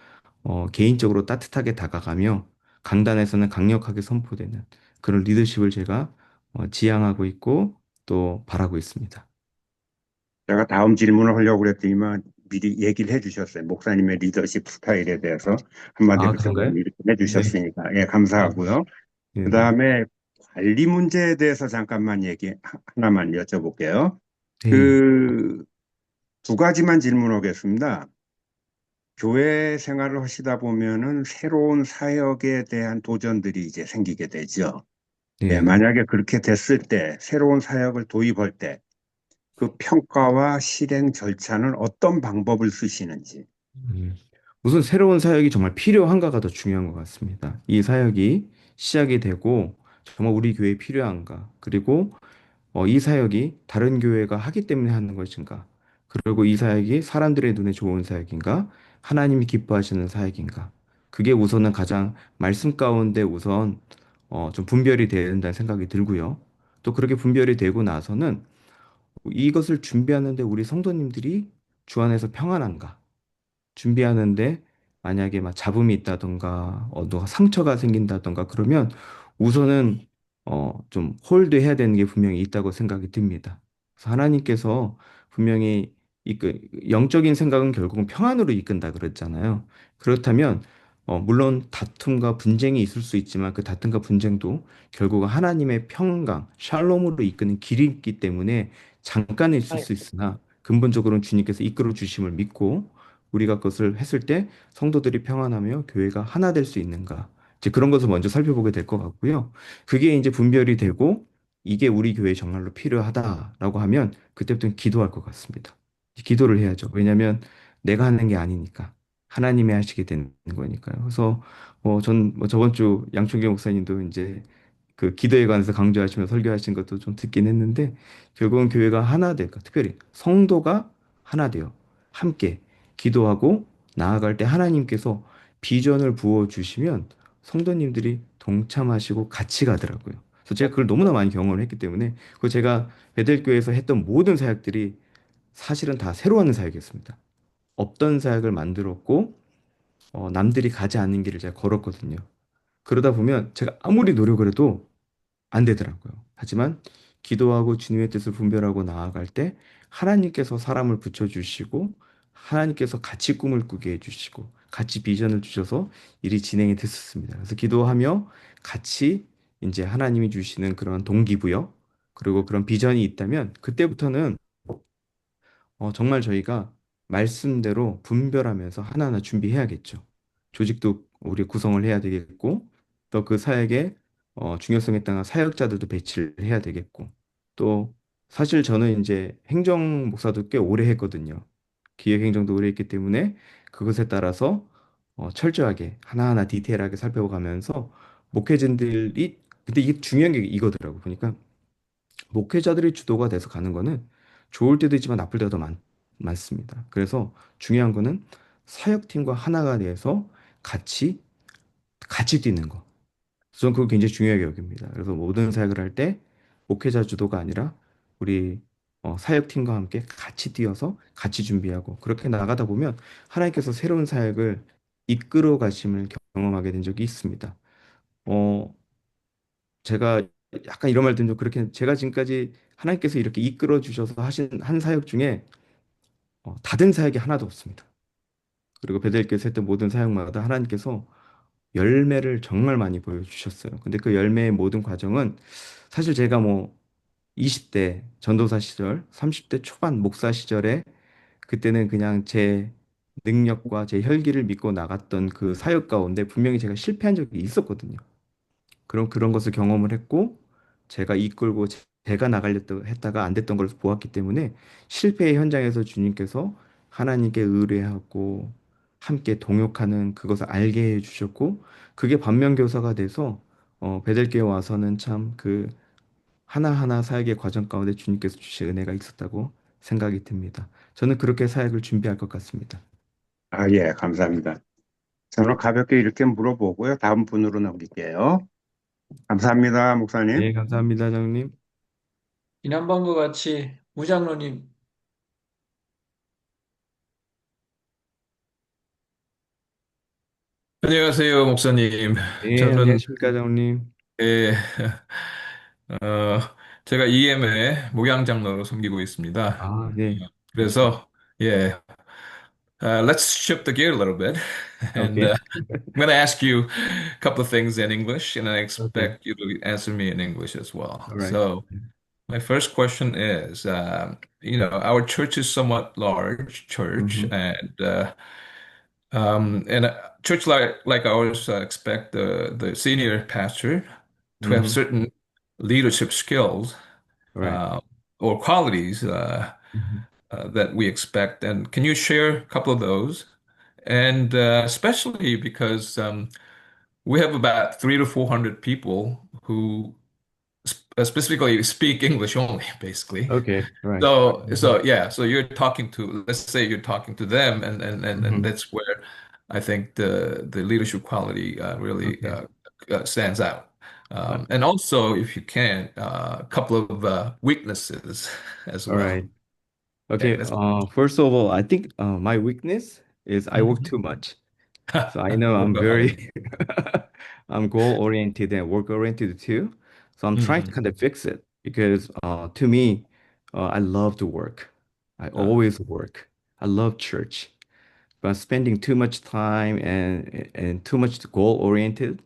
개인적으로 따뜻하게 다가가며 강단에서는 강력하게 선포되는 그런 리더십을 제가 지향하고 있고 또 바라고 있습니다.
제가 다음 질문을 하려고 그랬더니만 미리 얘기를 해주셨어요. 목사님의 리더십 스타일에 대해서
아,
한마디로 조금
그런가요?
이렇게
네.
해주셨으니까, 예,
네.
감사하고요. 그
네네.
다음에 관리 문제에 대해서 잠깐만 하나만 여쭤볼게요.
네.
그, 두 가지만 질문하겠습니다. 교회 생활을 하시다 보면은 새로운 사역에 대한 도전들이 이제 생기게 되죠. 예,
네.
만약에 그렇게 됐을 때, 새로운 사역을 도입할 때, 그 평가와 실행 절차는 어떤 방법을 쓰시는지.
음. 우선 새로운 사역이 정말 필요한가가 더 중요한 것 같습니다. 이 사역이 시작이 되고 정말 우리 교회에 필요한가? 그리고 이 사역이 다른 교회가 하기 때문에 하는 것인가? 그리고 이 사역이 사람들의 눈에 좋은 사역인가? 하나님이 기뻐하시는 사역인가? 그게 우선은 가장 말씀 가운데 우선 좀 분별이 돼야 된다는 생각이 들고요. 또 그렇게 분별이 되고 나서는 이것을 준비하는데 우리 성도님들이 주 안에서 평안한가? 준비하는데 만약에 막 잡음이 있다던가 누가 상처가 생긴다던가 그러면 우선은 좀 홀드해야 되는 게 분명히 있다고 생각이 듭니다. 그래서 하나님께서 분명히 영적인 생각은 결국은 평안으로 이끈다 그랬잖아요. 그렇다면 물론 다툼과 분쟁이 있을 수 있지만 그 다툼과 분쟁도 결국은 하나님의 평강, 샬롬으로 이끄는 길이 있기 때문에 잠깐 있을 수 있으나 근본적으로는 주님께서 이끌어 주심을 믿고 우리가 그것을 했을 때 성도들이 평안하며 교회가 하나 될 수 있는가? 이제 그런 것을 먼저 살펴보게 될 것 같고요. 그게 이제 분별이 되고 이게 우리 교회에 정말로 필요하다라고 하면 그때부터는 기도할 것 같습니다. 기도를 해야죠. 왜냐하면 내가 하는 게 아니니까 하나님이 하시게 되는 거니까요. 그래서 전뭐 저번 주 양충기 목사님도 이제 그 기도에 관해서 강조하시며 설교하신 것도 좀 듣긴 했는데 결국은 교회가 하나 될까? 특별히 성도가 하나 되어 함께 기도하고 나아갈 때 하나님께서 비전을 부어 주시면 성도님들이 동참하시고 같이 가더라고요. 그래서 제가 그걸 너무나 많이 경험을 했기 때문에 그 제가 베델교회에서 했던 모든 사역들이 사실은 다 새로 하는 사역이었습니다. 없던 사역을 만들었고 남들이 가지 않는 길을 제가 걸었거든요. 그러다 보면 제가 아무리 노력을 해도 안 되더라고요. 하지만 기도하고 주님의 뜻을 분별하고 나아갈 때 하나님께서 사람을 붙여주시고 하나님께서 같이 꿈을 꾸게 해주시고 같이 비전을 주셔서 일이 진행이 됐었습니다. 그래서 기도하며 같이 이제 하나님이 주시는 그런 동기부여 그리고 그런 비전이 있다면 그때부터는 정말 저희가 말씀대로 분별하면서 하나하나 준비해야겠죠. 조직도 우리 구성을 해야 되겠고, 또 그 사역에 중요성에 따른 사역자들도 배치를 해야 되겠고, 또 사실 저는 이제 행정 목사도 꽤 오래 했거든요. 기획행정도 오래 했기 때문에 그것에 따라서 철저하게 하나하나 디테일하게 살펴가면서 목회진들이 근데 이게 중요한 게 이거더라고 보니까 목회자들이 주도가 돼서 가는 거는 좋을 때도 있지만 나쁠 때가 더 많습니다. 그래서 중요한 거는 사역팀과 하나가 돼서 같이 같이 뛰는 거. 저는 그거 굉장히 중요하게 여깁니다. 그래서 모든 사역을 할 때 목회자 주도가 아니라 우리 사역팀과 함께 같이 뛰어서 같이 준비하고 그렇게 나가다 보면 하나님께서 새로운 사역을 이끌어 가심을 경험하게 된 적이 있습니다. 어, 제가 약간 이런 말도 좀 그렇게 제가 지금까지 하나님께서 이렇게 이끌어 주셔서 하신 한 사역 중에 다른 사역이 하나도 없습니다. 그리고 베델교에서 했던 모든 사역마다 하나님께서 열매를 정말 많이 보여주셨어요. 근데 그 열매의 모든 과정은 사실 제가 뭐 20대 전도사 시절, 30대 초반 목사 시절에 그때는 그냥 제 능력과 제 혈기를 믿고 나갔던 그 사역 가운데 분명히 제가 실패한 적이 있었거든요. 그런 그런 것을 경험을 했고 제가 이끌고 제가 나가려다 했다가 안 됐던 걸 보았기 때문에 실패의 현장에서 주님께서 하나님께 의뢰하고 함께 동역하는 그것을 알게 해주셨고 그게 반면교사가 돼서 베델교회 와서는 참 그 하나하나 사역의 과정 가운데 주님께서 주신 은혜가 있었다고 생각이 듭니다. 저는 그렇게 사역을 준비할 것 같습니다.
아, 예, 감사합니다. 저는 가볍게 이렇게 물어보고요. 다음 분으로 넘길게요. 감사합니다, 목사님.
네, 감사합니다, 장님.
지난번과 같이 무장로님.
안녕하세요, 목사님.
네,
저는
안녕하십니까, 장님.
예, 어, 제가 EM의 목양장로로 섬기고 있습니다.
아, 네.
그래서 예, let's shift the gear a little bit, and
오케이.
I'm going to ask you a couple of things in English, and I
오케이.
expect you to answer me in English as well.
Alright.
So, my first question is, our church is somewhat large church,
Mm-hmm.
and a church like ours expect the senior pastor to have
Mm-hmm.
certain leadership skills
Right.
uh, or qualities
Mm-hmm.
that we expect. And can you share a couple of those? And especially because we have about 300 to 400 people who specifically speak English only, basically.
Okay. Right.
So yeah, so you're talking to, let's say you're talking to them, and
Mm-hmm.
that's where I think the leadership quality really
Okay.
stands out.
Uh,
And also, if you can, a couple of weaknesses as
all
well.
right.
Okay,
Okay.
that's
First of all, I think my weakness is I work
Mhm.
too much. So I know I'm
Workaholic.
very I'm goal oriented and work oriented too. So I'm trying to
Mhm.
kind of fix it because to me, I love to work. I
Uh,
always work. I love church. But spending too much time and too much goal oriented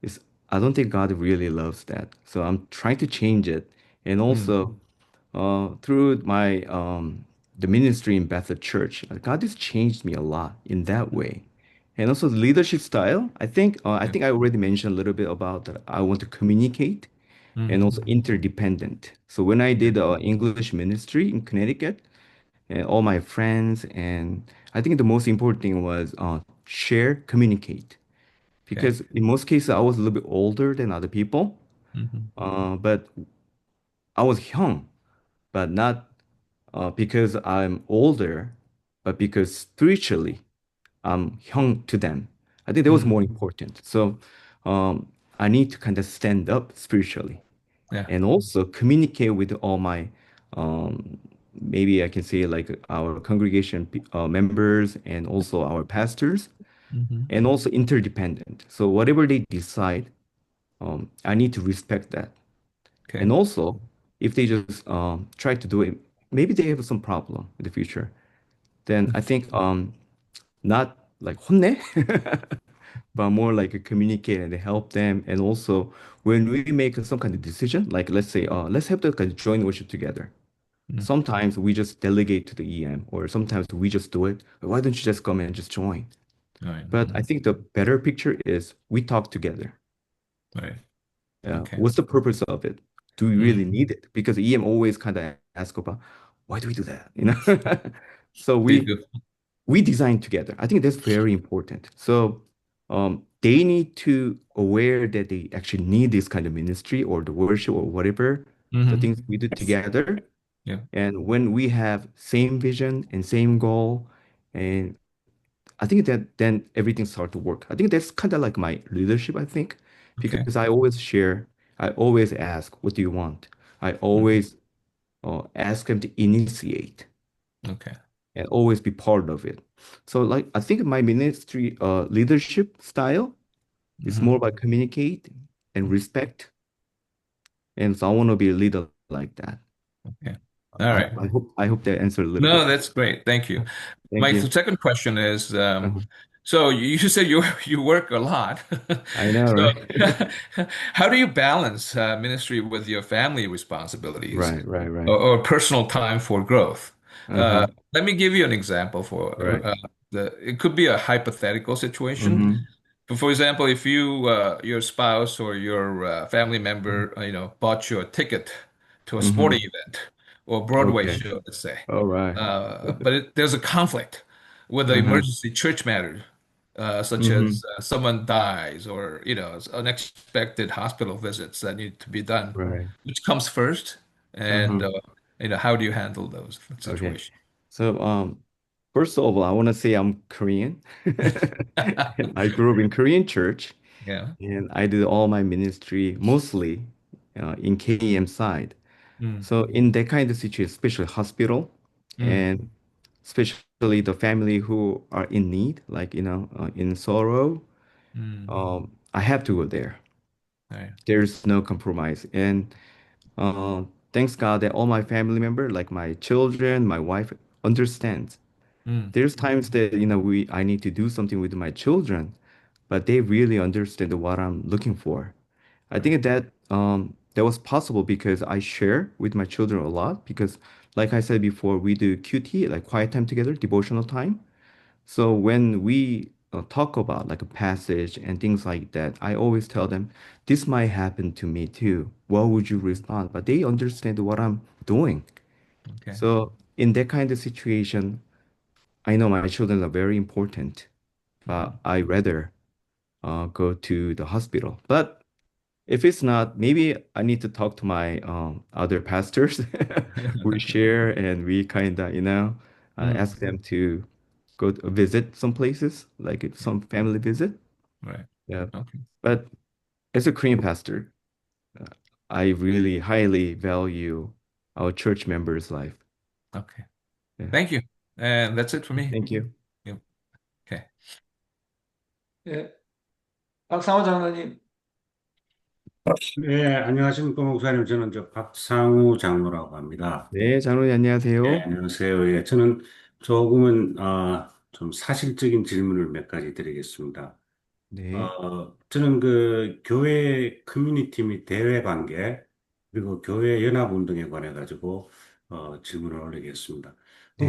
is I don't think God really loves that. So I'm trying to change it. And
mm,
also through my the ministry in Bethel Church, God has changed me a lot in that way. And also the leadership style, I
yeah.
think I already mentioned a little bit about that I want to communicate and also
Mhm.
interdependent. So when I
Yeah.
did English ministry in Connecticut, and all my friends, and I think the most important thing was share, communicate.
Okay.
Because in most cases, I was a little bit older than other people,
Mhm.
but I was young, but not because I'm older, but because spiritually I'm young to them. I think that was more
Mhm.
important. So um, I need to kind of stand up spiritually
Yeah.
and also communicate with all my um, maybe I can say like our congregation members and also our pastors
Mhm.
and also interdependent. So whatever they decide, I need to respect that.
Okay.
And also, if they just try to do it, maybe they have some problem in the future. Then I think not like 혼내, but more like a communicate and help them. And also, when we make some kind of decision, like let's say, let's have the kind of joint worship together.
Mm.
sometimes we just delegate to the EM, or sometimes we just do it. Why don't you just come and just join?
Right.
But I think the better picture is we talk together.
Right. Okay.
What's the purpose of it? Do we
Mm.
really need it? Because EM always kind of ask about why do we do that? So
Be good.
we design together. I think that's very important. So they need to aware that they actually need this kind of ministry or the worship or whatever the
Hmm.
things we do together.
Yeah.
And when we have same vision and same goal, and I think that then everything starts to work. I think that's kind of like my leadership, I think,
Okay.
because I always share, I always ask, what do you want? I
Mhm.
always ask them to initiate
Okay.
and always be part of it. So like I think my ministry leadership style is
Hmm.
more about communicate and respect. And so I want to be a leader like that.
Okay. All right.
I hope that answered a little
No,
bit.
that's great. Thank you.
Thank
My
you.
second question is,
Uh-huh.
so you said you work a lot.
I know,
So
right?
how do you balance ministry with your family responsibilities
Right, right, right.
or personal time for growth?
Uh-huh.
Let me give you an example for
Right.
it could be a hypothetical situation.
Mm-hmm.
But for example, if your spouse or your family member, bought you a ticket to a sporting
Mm-hmm.
event or a Broadway
Okay.
show, let's say,
All right.
but there's a conflict with the
Uh-huh.
emergency church matter, such
Mm-hmm.
as someone dies or unexpected hospital visits that need to be done.
Right.
Which comes first, and
Uh-huh.
how do you handle those
Okay.
situations?
So, first of all, I want to say I'm Korean. And I grew up in Korean church,
Yeah.
and I did all my ministry mostly in KEM side.
Mm.
So in that kind of situation, especially hospital,
Mm.
and especially the family who are in need, like in sorrow,
Mm.
I have to go there.
Right.
There's no compromise, and thanks God that all my family member, like my children, my wife, understands.
Mm.
There's times that I need to do something with my children, but they really understand what I'm looking for. I
Right.
think that was possible because I share with my children a lot because like I said before, we do QT, like quiet time together, devotional time. So when we talk about like a passage and things like that, I always tell them, this might happen to me too. What would you respond? But they understand what I'm doing.
Okay.
So in that kind of situation, I know my children are very important, but
Mhm.
I rather go to the hospital. But if it's not, maybe I need to talk to my other pastors. We share and we kind of,
Mm.
ask them to go to visit some places, like
Yeah.
some family visit.
Right.
Yeah.
Okay.
But as a Korean pastor, uh, I really highly value our church members' life.
Okay.
Yeah.
Thank you. And that's it for me.
Thank you.
Yep. Okay.
예, 박상호 장로님.
네, 안녕하십니까, 목사님. 저는 박상우 장로라고 합니다.
네, 장로님
네,
안녕하세요.
안녕하세요. 예, 저는 조금은, 좀 사실적인 질문을 몇 가지 드리겠습니다.
네.
저는 그 교회 커뮤니티 및 대외 관계, 그리고 교회 연합 운동에 관해 가지고, 질문을 올리겠습니다.
네.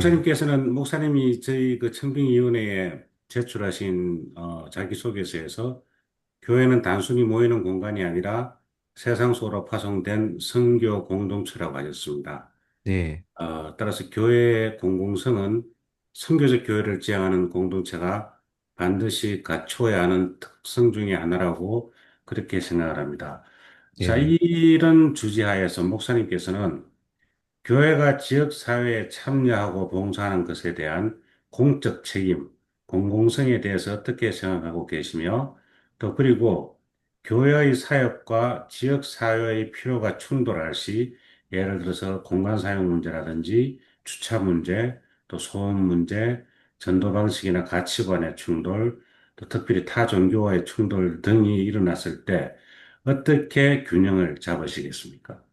목사님이 저희 그 청빙위원회에 제출하신, 자기소개서에서 교회는 단순히 모이는 공간이 아니라 세상 속으로 파송된 선교 공동체라고 하셨습니다.
네.
따라서 교회의 공공성은 선교적 교회를 지향하는 공동체가 반드시 갖춰야 하는 특성 중에 하나라고 그렇게 생각을 합니다. 자,
네.
이런 주제하에서 목사님께서는 교회가 지역사회에 참여하고 봉사하는 것에 대한 공적 책임, 공공성에 대해서 어떻게 생각하고 계시며, 또 그리고 교회의 사역과 지역사회의 필요가 충돌할 시, 예를 들어서 공간 사용 문제라든지 주차 문제, 또 소음 문제, 전도 방식이나 가치관의 충돌, 또 특별히 타 종교와의 충돌 등이 일어났을 때 어떻게 균형을 잡으시겠습니까?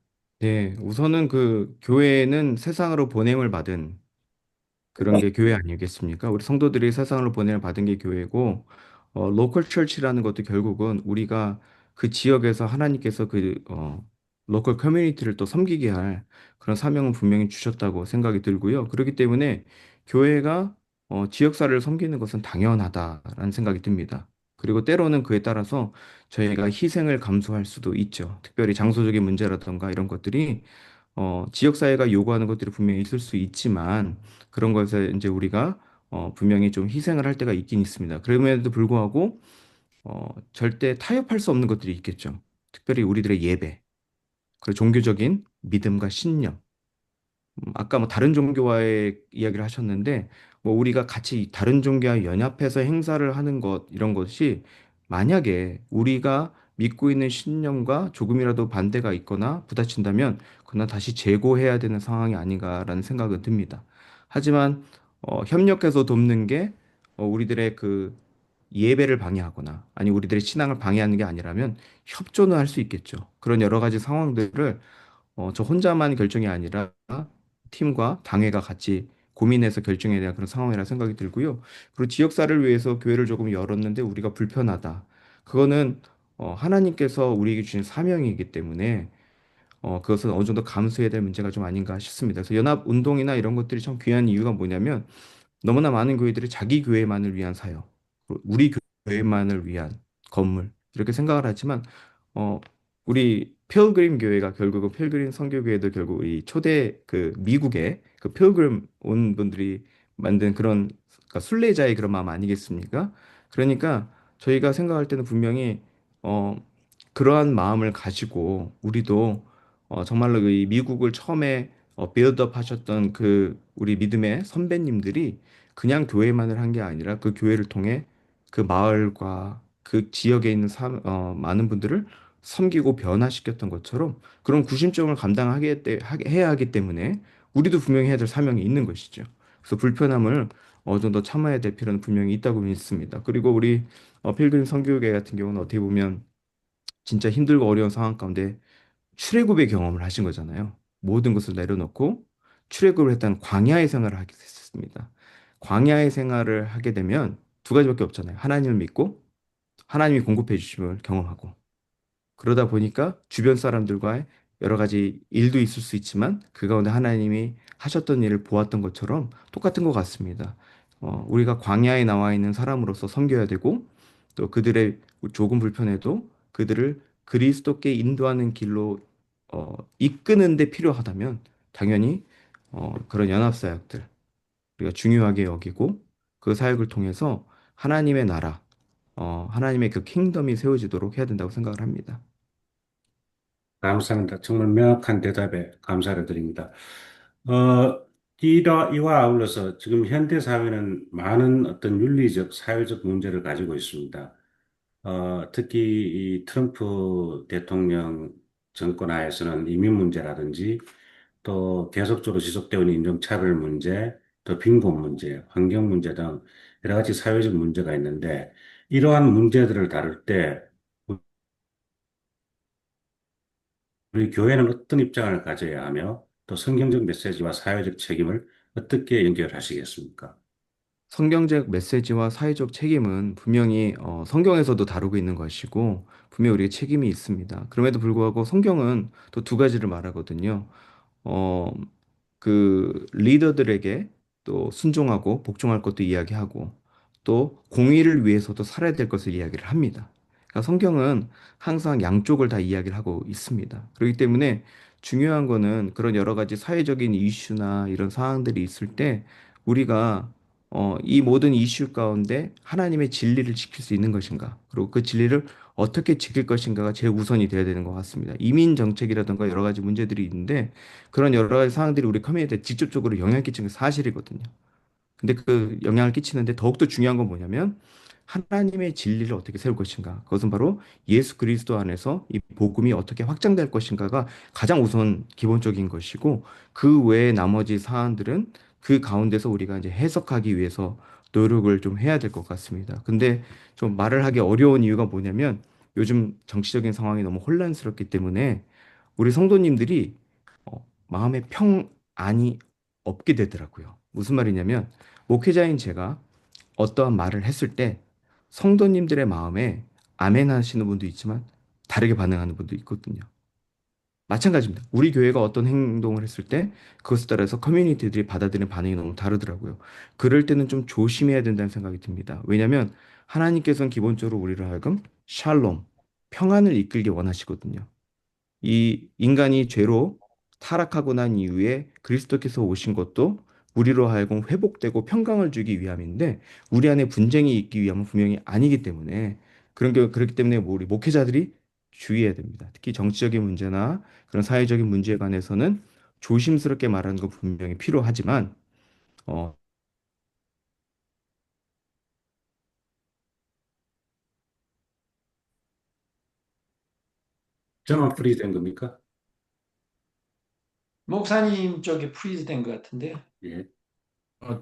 네. 우선은 그 교회는 세상으로 보냄을 받은 그런 게 교회 아니겠습니까? 우리 성도들이 세상으로 보냄을 받은 게 교회고, 로컬 철치라는 것도 결국은 우리가 그 지역에서 하나님께서 로컬 커뮤니티를 또 섬기게 할 그런 사명은 분명히 주셨다고 생각이 들고요. 그렇기 때문에 교회가 지역사회를 섬기는 것은 당연하다라는 생각이 듭니다. 그리고 때로는 그에 따라서 저희가 희생을 감수할 수도 있죠. 특별히 장소적인 문제라든가 이런 것들이 지역사회가 요구하는 것들이 분명히 있을 수 있지만 그런 것에 이제 우리가 분명히 좀 희생을 할 때가 있긴 있습니다. 그럼에도 불구하고 절대 타협할 수 없는 것들이 있겠죠. 특별히 우리들의 예배, 그리고 종교적인 믿음과 신념. 아까 뭐 다른 종교와의 이야기를 하셨는데, 뭐 우리가 같이 다른 종교와 연합해서 행사를 하는 것, 이런 것이 만약에 우리가 믿고 있는 신념과 조금이라도 반대가 있거나 부딪힌다면, 그건 다시 재고해야 되는 상황이 아닌가라는 생각은 듭니다. 하지만, 협력해서 돕는 게, 우리들의 그 예배를 방해하거나, 아니 우리들의 신앙을 방해하는 게 아니라면 협조는 할 수 있겠죠. 그런 여러 가지 상황들을 저 혼자만 결정이 아니라 팀과 당회가 같이 고민해서 결정해야 되는 그런 상황이라 생각이 들고요. 그리고 지역사를 위해서 교회를 조금 열었는데 우리가 불편하다. 그거는 하나님께서 우리에게 주신 사명이기 때문에 그것은 어느 정도 감수해야 될 문제가 좀 아닌가 싶습니다. 그래서 연합 운동이나 이런 것들이 참 귀한 이유가 뭐냐면 너무나 많은 교회들이 자기 교회만을 위한 사역, 우리 교회만을 위한 건물 이렇게 생각을 하지만 어 우리 필그림 교회가 결국은 필그림 선교교회도 결국 이 초대 그 미국의 그 필그림 온 분들이 만든 그런 그러니까 순례자의 그런 마음 아니겠습니까? 그러니까 저희가 생각할 때는 분명히 어 그러한 마음을 가지고 우리도 정말로 이 미국을 처음에 빌드업 하셨던 그 우리 믿음의 선배님들이 그냥 교회만을 한 게 아니라 그 교회를 통해 그 마을과 그 지역에 있는 많은 분들을 섬기고 변화시켰던 것처럼 그런 구심점을 해야 하기 때문에 우리도 분명히 해야 될 사명이 있는 것이죠. 그래서 불편함을 어느 정도 참아야 될 필요는 분명히 있다고 믿습니다. 그리고 우리 필그림 선교회 같은 경우는 어떻게 보면 진짜 힘들고 어려운 상황 가운데 출애굽의 경험을 하신 거잖아요. 모든 것을 내려놓고 출애굽을 했다는 광야의 생활을 하게 됐습니다. 광야의 생활을 하게 되면 두 가지밖에 없잖아요. 하나님을 믿고 하나님이 공급해 주심을 경험하고 그러다 보니까 주변 사람들과의 여러 가지 일도 있을 수 있지만 그 가운데 하나님이 하셨던 일을 보았던 것처럼 똑같은 것 같습니다. 우리가 광야에 나와 있는 사람으로서 섬겨야 되고 또 그들의 조금 불편해도 그들을 그리스도께 인도하는 길로 이끄는 데 필요하다면 당연히 그런 연합사역들 우리가 중요하게 여기고 그 사역을 통해서 하나님의 나라, 하나님의 그 킹덤이 세워지도록 해야 된다고 생각을 합니다.
감사합니다. 정말 명확한 대답에 감사를 드립니다. 이와 아울러서 지금 현대 사회는 많은 어떤 윤리적, 사회적 문제를 가지고 있습니다. 특히 이 트럼프 대통령 정권 하에서는 이민 문제라든지 또 계속적으로 지속되어 있는 인종차별 문제, 또 빈곤 문제, 환경 문제 등 여러 가지 사회적 문제가 있는데 이러한 문제들을 다룰 때 우리 교회는 어떤 입장을 가져야 하며 또 성경적 메시지와 사회적 책임을 어떻게 연결하시겠습니까?
성경적 메시지와 사회적 책임은 분명히 성경에서도 다루고 있는 것이고 분명히 우리의 책임이 있습니다. 그럼에도 불구하고 성경은 또 두 가지를 말하거든요. 어, 그 리더들에게 또 순종하고 복종할 것도 이야기하고 또 공의를 위해서도 살아야 될 것을 이야기를 합니다. 그러니까 성경은 항상 양쪽을 다 이야기를 하고 있습니다. 그렇기 때문에 중요한 거는 그런 여러 가지 사회적인 이슈나 이런 사항들이 있을 때 우리가 이 모든 이슈 가운데 하나님의 진리를 지킬 수 있는 것인가? 그리고 그 진리를 어떻게 지킬 것인가가 제일 우선이 돼야 되는 것 같습니다. 이민 정책이라든가 여러 가지 문제들이 있는데 그런 여러 가지 사항들이 우리 커뮤니티에 직접적으로 영향을 끼치는 게 사실이거든요. 근데 그 영향을 끼치는데 더욱더 중요한 건 뭐냐면 하나님의 진리를 어떻게 세울 것인가. 그것은 바로 예수 그리스도 안에서 이 복음이 어떻게 확장될 것인가가 가장 우선 기본적인 것이고 그 외에 나머지 사안들은 그 가운데서 우리가 이제 해석하기 위해서 노력을 좀 해야 될 것 같습니다. 근데 좀 말을 하기 어려운 이유가 뭐냐면 요즘 정치적인 상황이 너무 혼란스럽기 때문에 우리 성도님들이 마음의 평안이 없게 되더라고요. 무슨 말이냐면 목회자인 제가 어떠한 말을 했을 때 성도님들의 마음에 아멘 하시는 분도 있지만 다르게 반응하는 분도 있거든요. 마찬가지입니다. 우리 교회가 어떤 행동을 했을 때 그것에 따라서 커뮤니티들이 받아들이는 반응이 너무 다르더라고요. 그럴 때는 좀 조심해야 된다는 생각이 듭니다. 왜냐하면 하나님께서는 기본적으로 우리를 하여금 샬롬, 평안을 이끌기 원하시거든요. 이 인간이 죄로 타락하고 난 이후에 그리스도께서 오신 것도 우리로 하여금 회복되고 평강을 주기 위함인데 우리 안에 분쟁이 있기 위함은 분명히 아니기 때문에 그렇기 때문에 뭐 우리 목회자들이 주의해야 됩니다. 특히 정치적인 문제나 그런 사회적인 문제에 관해서는 조심스럽게 말하는 건 분명히 필요하지만 어,
저만 프리된 겁니까?
목사님 쪽에 프리즈 된 것 같은데요.
예.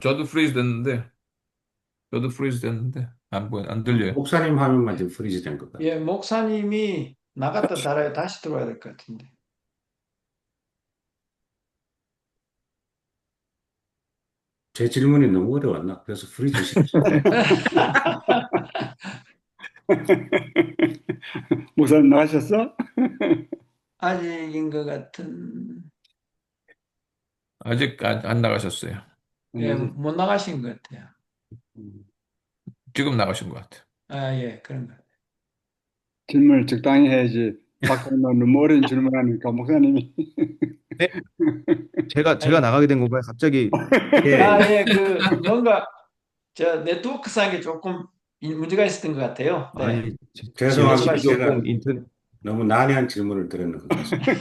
저도 프리즈 됐는데, 안 들려요.
목사님 화면만 지금 프리즈 된 것 같아요.
예, 목사님이 나갔다 달아요. 다시 들어와야 될 것 같은데.
제 질문이 너무 어려웠나? 그래서 프리즈 시켰어요.
목사님 나가셨어?
아직인 것 같은,
아직 안 나가셨어요.
예,
나가셨-
못 나가신 것 같아요.
음,
지금 나가신 것 같아요.
아, 예, 그런 것 같아요.
질문을 적당히 해야지. 박사님 너무 어려운 질문하니까 목사님이
네, 제가
아니,
나가게 된 건가요? 갑자기
예,
아, 예, 뭔가, 네트워크상에 조금 문제가 있었던 것 같아요. 네.
아니 제
죄송합니다.
집이
말씀하시죠.
제가
조금 인터넷
너무 난해한 질문을 드렸는 것 같습니다.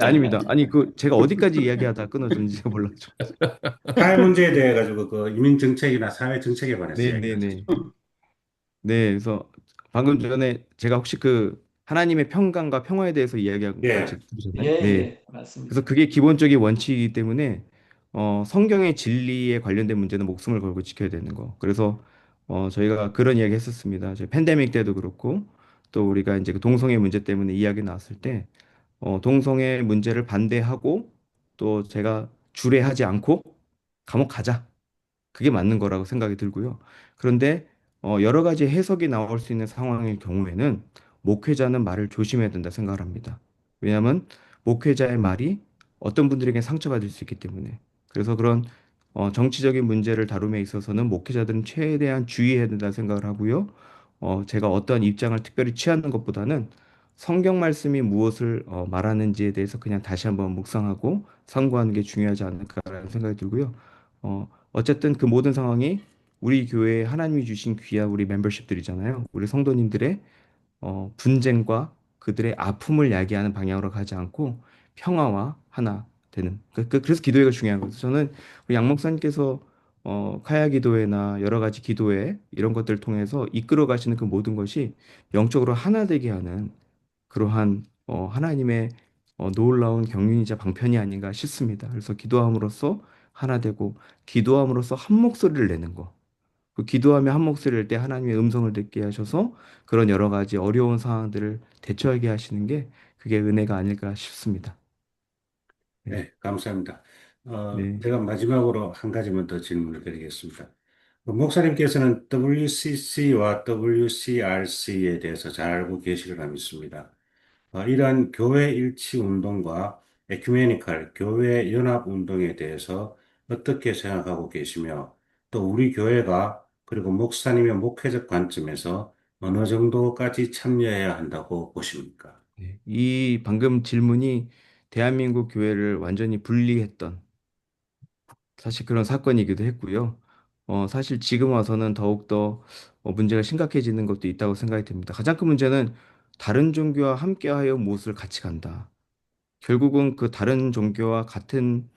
아닙니다. 아니 그 제가 어디까지 이야기하다 끊어졌는지 몰라서.
사회 문제에 대해 가지고 그 이민 정책이나 사회 정책에 관해서 이야기하죠.
네네네. 네, 그래서 방금 전에 제가 혹시 그 하나님의 평강과 평화에 대해서 이야기한 걸
예,
지금
예,
들으셨나요? 네.
예,
그래서
맞습니다.
그게 기본적인 원칙이기 때문에 성경의 진리에 관련된 문제는 목숨을 걸고 지켜야 되는 거. 그래서 저희가 그런 이야기 했었습니다. 저희 팬데믹 때도 그렇고 또 우리가 이제 그 동성애 문제 때문에 이야기 나왔을 때 동성애 문제를 반대하고 또 제가 주례하지 않고 감옥 가자. 그게 맞는 거라고 생각이 들고요. 그런데 여러 가지 해석이 나올 수 있는 상황일 경우에는 목회자는 말을 조심해야 된다 생각을 합니다. 왜냐하면 목회자의 말이 어떤 분들에게 상처가 될 수 있기 때문에. 그래서 그런 정치적인 문제를 다룸에 있어서는 목회자들은 최대한 주의해야 된다 생각을 하고요. 제가 어떠한 입장을 특별히 취하는 것보다는 성경 말씀이 무엇을 말하는지에 대해서 그냥 다시 한번 묵상하고 상고하는 게 중요하지 않을까라는 생각이 들고요. 어쨌든 그 모든 상황이 우리 교회에 하나님이 주신 귀한 우리 멤버십들이잖아요. 우리 성도님들의 분쟁과 그들의 아픔을 야기하는 방향으로 가지 않고 평화와 하나 되는. 그래서 기도회가 중요한 거죠. 저는 우리 양 목사님께서 카야 기도회나 여러 가지 기도회 이런 것들을 통해서 이끌어 가시는 그 모든 것이 영적으로 하나 되게 하는 그러한 하나님의 놀라운 경륜이자 방편이 아닌가 싶습니다. 그래서 기도함으로써 하나 되고 기도함으로써 한 목소리를 내는 거. 그 기도하며 한 목소리를 낼 때 하나님의 음성을 듣게 하셔서 그런 여러 가지 어려운 상황들을 대처하게 하시는 게 그게 은혜가 아닐까 싶습니다. 네.
네, 감사합니다.
네.
제가 마지막으로 한 가지만 더 질문을 드리겠습니다. 목사님께서는 WCC와 WCRC에 대해서 잘 알고 계시리라 믿습니다. 이러한 교회 일치 운동과 에큐메니칼 교회 연합 운동에 대해서 어떻게 생각하고 계시며 또 우리 교회가 그리고 목사님의 목회적 관점에서 어느 정도까지 참여해야 한다고 보십니까?
네. 이 방금 질문이 대한민국 교회를 완전히 분리했던 사실 그런 사건이기도 했고요. 사실 지금 와서는 더욱더 문제가 심각해지는 것도 있다고 생각이 듭니다. 가장 큰 문제는 다른 종교와 함께하여 무엇을 같이 간다. 결국은 그 다른 종교와 같은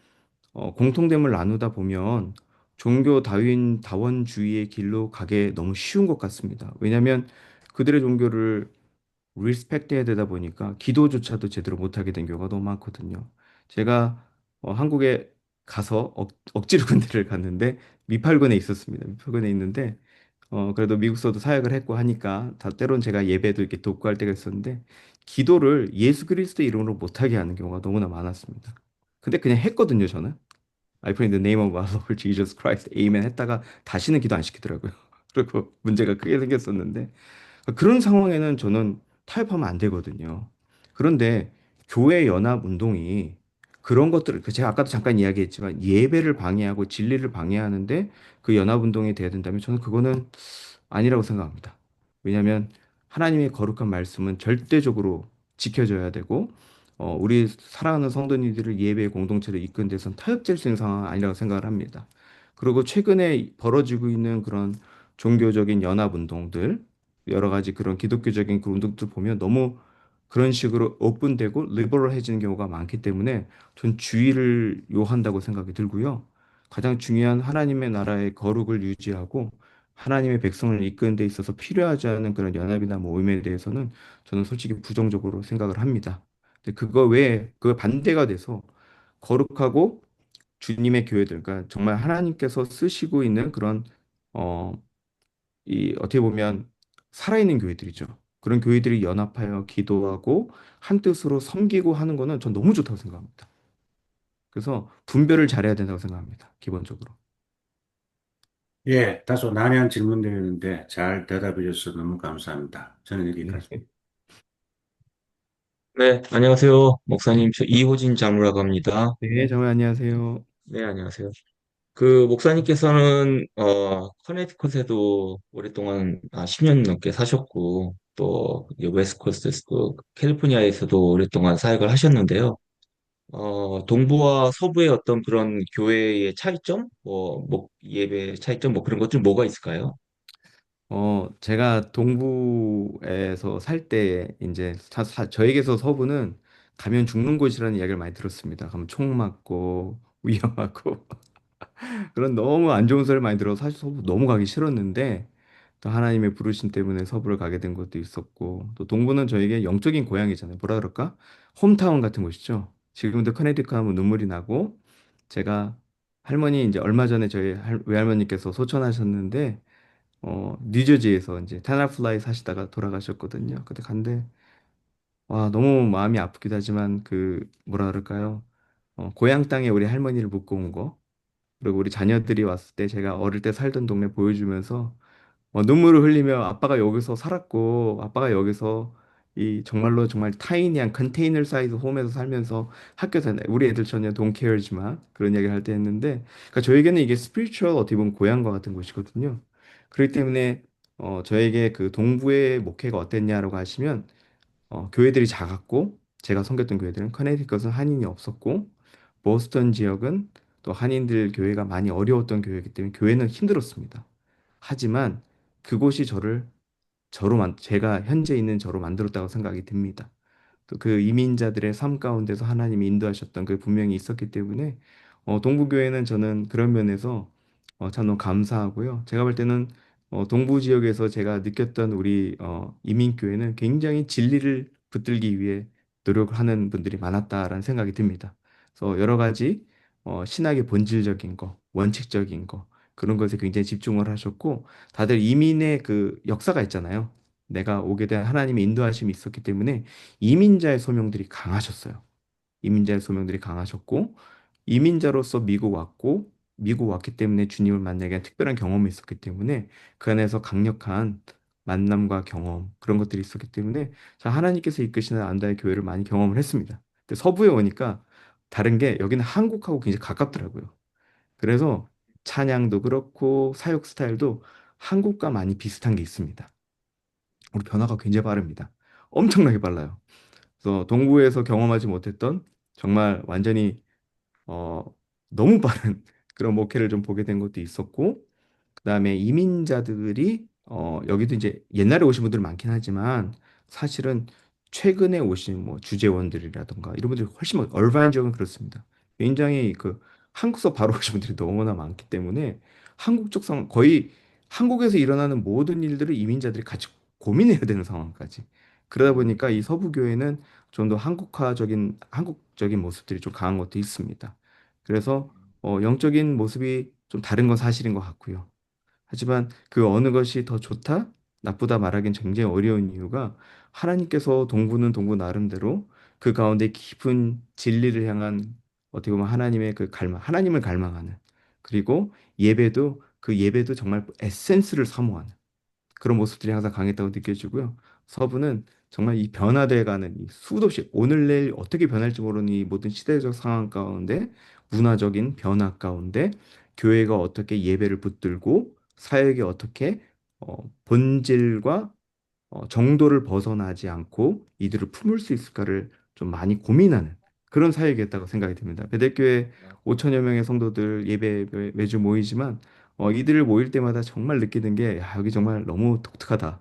공통점을 나누다 보면 종교 다윈 다원주의의 길로 가게 너무 쉬운 것 같습니다. 왜냐하면 그들의 종교를 리스펙트 해야 되다 보니까 기도조차도 제대로 못하게 된 경우가 너무 많거든요. 제가 한국에 가서 억지로 군대를 갔는데 미팔군에 있었습니다. 미팔군에 있는데 그래도 미국서도 사역을 했고 하니까 때론 제가 예배도 이렇게 돕고 할 때가 있었는데 기도를 예수 그리스도 이름으로 못하게 하는 경우가 너무나 많았습니다. 근데 그냥 했거든요, 저는. I pray in the name of our Lord Jesus Christ, Amen 했다가 다시는 기도 안 시키더라고요. 그리고 문제가 크게 생겼었는데 그런 상황에는 저는 타협하면 안 되거든요. 그런데 교회 연합 운동이 그런 것들을 그 제가 아까도 잠깐 이야기했지만 예배를 방해하고 진리를 방해하는데 그 연합 운동이 돼야 된다면 저는 그거는 아니라고 생각합니다. 왜냐하면 하나님의 거룩한 말씀은 절대적으로 지켜져야 되고 우리 사랑하는 성도님들을 예배의 공동체를 이끄는 데선 타협될 수 있는 상황은 아니라고 생각을 합니다. 그리고 최근에 벌어지고 있는 그런 종교적인 연합 운동들 여러 가지 그런 기독교적인 그 운동들 보면 너무 그런 식으로 오픈되고 리버럴해지는 경우가 많기 때문에 전 주의를 요한다고 생각이 들고요. 가장 중요한 하나님의 나라의 거룩을 유지하고 하나님의 백성을 이끄는 데 있어서 필요하지 않은 그런 연합이나 모임에 대해서는 저는 솔직히 부정적으로 생각을 합니다. 근데 그거 외에 그 반대가 돼서 거룩하고 주님의 교회들, 그러니까 정말 하나님께서 쓰시고 있는 그런 어, 이 어떻게 보면 살아있는 교회들이죠. 그런 교회들이 연합하여 기도하고 한 뜻으로 섬기고 하는 거는 전 너무 좋다고 생각합니다. 그래서 분별을 잘해야 된다고 생각합니다. 기본적으로.
예, 다소 난해한 질문들이었는데 잘 대답해 주셔서 너무 감사합니다. 저는
네.
여기까지.
네, 안녕하세요. 목사님, 저 이호진 장로라고 합니다.
네, 정말 안녕하세요.
네, 안녕하세요. 그 목사님께서는 커네티컷에도 오랫동안 10년 넘게 사셨고 또 웨스트코스트 그 캘리포니아에서도 오랫동안 사역을 하셨는데요. 동부와 서부의 어떤 그런 교회의 차이점, 예배 차이점, 뭐 그런 것들 뭐가 있을까요?
제가 동부에서 살 때, 이제, 저에게서 서부는 가면 죽는 곳이라는 이야기를 많이 들었습니다. 가면 총 맞고, 위험하고, 그런 너무 안 좋은 소리를 많이 들어서 사실 서부 너무 가기 싫었는데, 또 하나님의 부르심 때문에 서부를 가게 된 것도 있었고, 또 동부는 저에게 영적인 고향이잖아요. 뭐라 그럴까? 홈타운 같은 곳이죠. 지금도 커네티컷 하면 눈물이 나고, 제가 할머니 이제 얼마 전에 저희 외할머니께서 소천하셨는데, 뉴저지에서 이제 테나플라이 사시다가 돌아가셨거든요. 그때 간데, 와, 너무 마음이 아프기도 하지만, 뭐라 그럴까요? 고향 땅에 우리 할머니를 묻고 온 거, 그리고 우리 자녀들이 왔을 때 제가 어릴 때 살던 동네 보여주면서, 눈물을 흘리며 아빠가 여기서 살았고, 아빠가 여기서 이 정말로 정말 타이니한 컨테이너 사이즈 홈에서 살면서 학교 다니 우리 애들 전혀 don't care지만 그런 이야기를 할 때 했는데, 그러니까 저에게는 이게 스피리추얼 어떻게 보면 고향과 같은 곳이거든요. 그렇기 때문에 저에게 그 동부의 목회가 어땠냐라고 하시면 교회들이 작았고 제가 섬겼던 교회들은 커네티컷은 한인이 없었고 보스턴 지역은 또 한인들 교회가 많이 어려웠던 교회이기 때문에 교회는 힘들었습니다. 하지만 그곳이 제가 현재 있는 저로 만들었다고 생각이 듭니다. 또 그 이민자들의 삶 가운데서 하나님이 인도하셨던 그 분명히 있었기 때문에 동부교회는 저는 그런 면에서 참 너무 감사하고요. 제가 볼 때는 동부 지역에서 제가 느꼈던 우리 이민교회는 굉장히 진리를 붙들기 위해 노력하는 분들이 많았다라는 생각이 듭니다. 그래서 여러 가지 신학의 본질적인 거, 원칙적인 거 그런 것에 굉장히 집중을 하셨고 다들 이민의 그 역사가 있잖아요. 내가 오게 된 하나님의 인도하심이 있었기 때문에 이민자의 소명들이 강하셨어요. 이민자의 소명들이 강하셨고 이민자로서 미국 왔고 미국 왔기 때문에 주님을 만나게 한 특별한 경험이 있었기 때문에 그 안에서 강력한 만남과 경험 그런 것들이 있었기 때문에 자 하나님께서 이끄시는 안다의 교회를 많이 경험을 했습니다. 근데 서부에 오니까 다른 게 여기는 한국하고 굉장히 가깝더라고요. 그래서 찬양도 그렇고 사역 스타일도 한국과 많이 비슷한 게 있습니다. 우리 변화가 굉장히 빠릅니다. 엄청나게 빨라요. 그래서 동부에서 경험하지 못했던 정말 완전히 어, 너무 빠른 그런 목회를 좀 보게 된 것도 있었고, 그다음에 이민자들이 여기도 이제 옛날에 오신 분들 많긴 하지만 사실은 최근에 오신 뭐 주재원들이라던가 이런 분들이 훨씬 얼바인 지역은 그렇습니다. 굉장히 그 한국서 바로 오신 분들이 너무나 많기 때문에 한국적 상황 거의 한국에서 일어나는 모든 일들을 이민자들이 같이 고민해야 되는 상황까지. 그러다 보니까 이 서부 교회는 좀 더 한국적인 모습들이 좀 강한 것도 있습니다. 그래서 영적인 모습이 좀 다른 건 사실인 것 같고요. 하지만 그 어느 것이 더 좋다, 나쁘다 말하기는 굉장히 어려운 이유가 하나님께서 동부는 동부 나름대로 그 가운데 깊은 진리를 향한 어떻게 보면 하나님의 그 갈망, 하나님을 갈망하는 그리고 예배도 그 예배도 정말 에센스를 사모하는 그런 모습들이 항상 강했다고 느껴지고요. 서부는 정말 이 변화돼가는 이 수도 없이 오늘 내일 어떻게 변할지 모르는 이 모든 시대적 상황 가운데 문화적인 변화 가운데 교회가 어떻게 예배를 붙들고 사역이 어떻게 본질과 정도를 벗어나지 않고 이들을 품을 수 있을까를 좀 많이 고민하는 그런 사역이었다고 생각이 듭니다. 베델교회 5천여 명의 성도들 예배 매주 모이지만 이들을 모일 때마다 정말 느끼는 게 야, 여기 정말 너무 독특하다.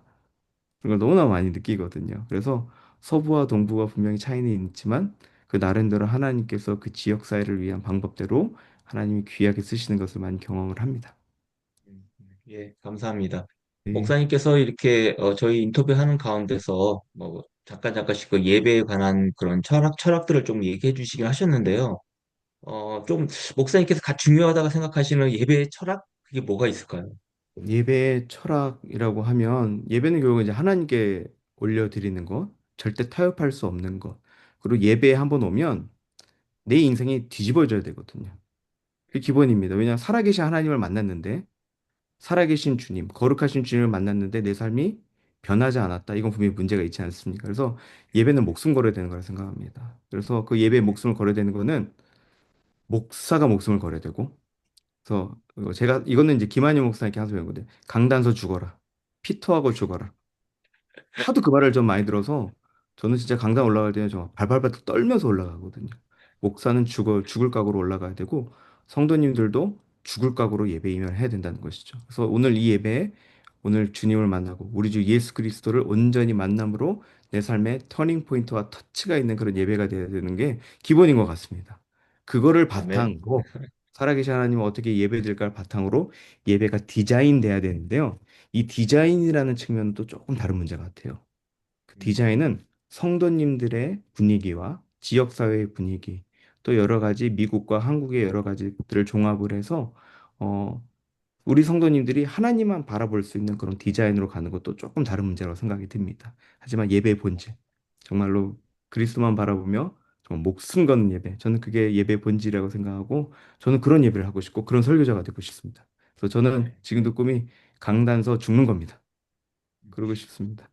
그걸 너무나 많이 느끼거든요. 그래서 서부와 동부가 분명히 차이는 있지만 그 나름대로 하나님께서 그 지역 사회를 위한 방법대로 하나님이 귀하게 쓰시는 것을 많이 경험을 합니다.
예, 감사합니다.
네.
목사님께서 이렇게 저희 인터뷰하는 가운데서 뭐 잠깐씩 그 예배에 관한 그런 철학들을 좀 얘기해 주시긴 하셨는데요. 좀 목사님께서 가장 중요하다고 생각하시는 예배의 철학? 그게 뭐가 있을까요?
예배의 철학이라고 하면 예배는 결국 이제 하나님께 올려드리는 것, 절대 타협할 수 없는 것. 그리고 예배에 한 번 오면 내 인생이 뒤집어져야 되거든요. 그게 기본입니다. 왜냐하면 살아계신 하나님을 만났는데 살아계신 주님, 거룩하신 주님을 만났는데 내 삶이 변하지 않았다. 이건 분명히 문제가 있지 않습니까? 그래서 예배는 목숨 걸어야 되는 거라 생각합니다. 그래서 그 예배에 목숨을 걸어야 되는 거는 목사가 목숨을 걸어야 되고, 그래서 제가 이거는 이제 김한희 목사님께 항상 배운 건데 강단서 죽어라. 피토하고 죽어라. 하도 그 말을 좀 많이 들어서 저는 진짜 강단 올라갈 때는 좀 발발발 떨면서 올라가거든요. 목사는 죽을 각오로 올라가야 되고 성도님들도 죽을 각오로 예배 임해야 된다는 것이죠. 그래서 오늘 이 예배에 오늘 주님을 만나고 우리 주 예수 그리스도를 온전히 만남으로 내 삶의 터닝 포인트와 터치가 있는 그런 예배가 되어야 되는 게 기본인 것 같습니다. 그거를
아멘.
바탕으로 살아계신 하나님은 어떻게 예배드릴까를 바탕으로 예배가 디자인돼야 되는데요. 이 디자인이라는 측면은 또 조금 다른 문제 같아요. 그 디자인은 성도님들의 분위기와 지역사회의 분위기, 또 여러 가지 미국과 한국의 여러 가지들을 종합을 해서, 어, 우리 성도님들이 하나님만 바라볼 수 있는 그런 디자인으로 가는 것도 조금 다른 문제라고 생각이 듭니다. 하지만 예배의 본질, 정말로 그리스도만 바라보며 정말 목숨 거는 예배, 저는 그게 예배의 본질이라고 생각하고, 저는 그런 예배를 하고 싶고, 그런 설교자가 되고 싶습니다. 그래서 저는 지금도 꿈이 강단서 죽는 겁니다. 그러고 싶습니다.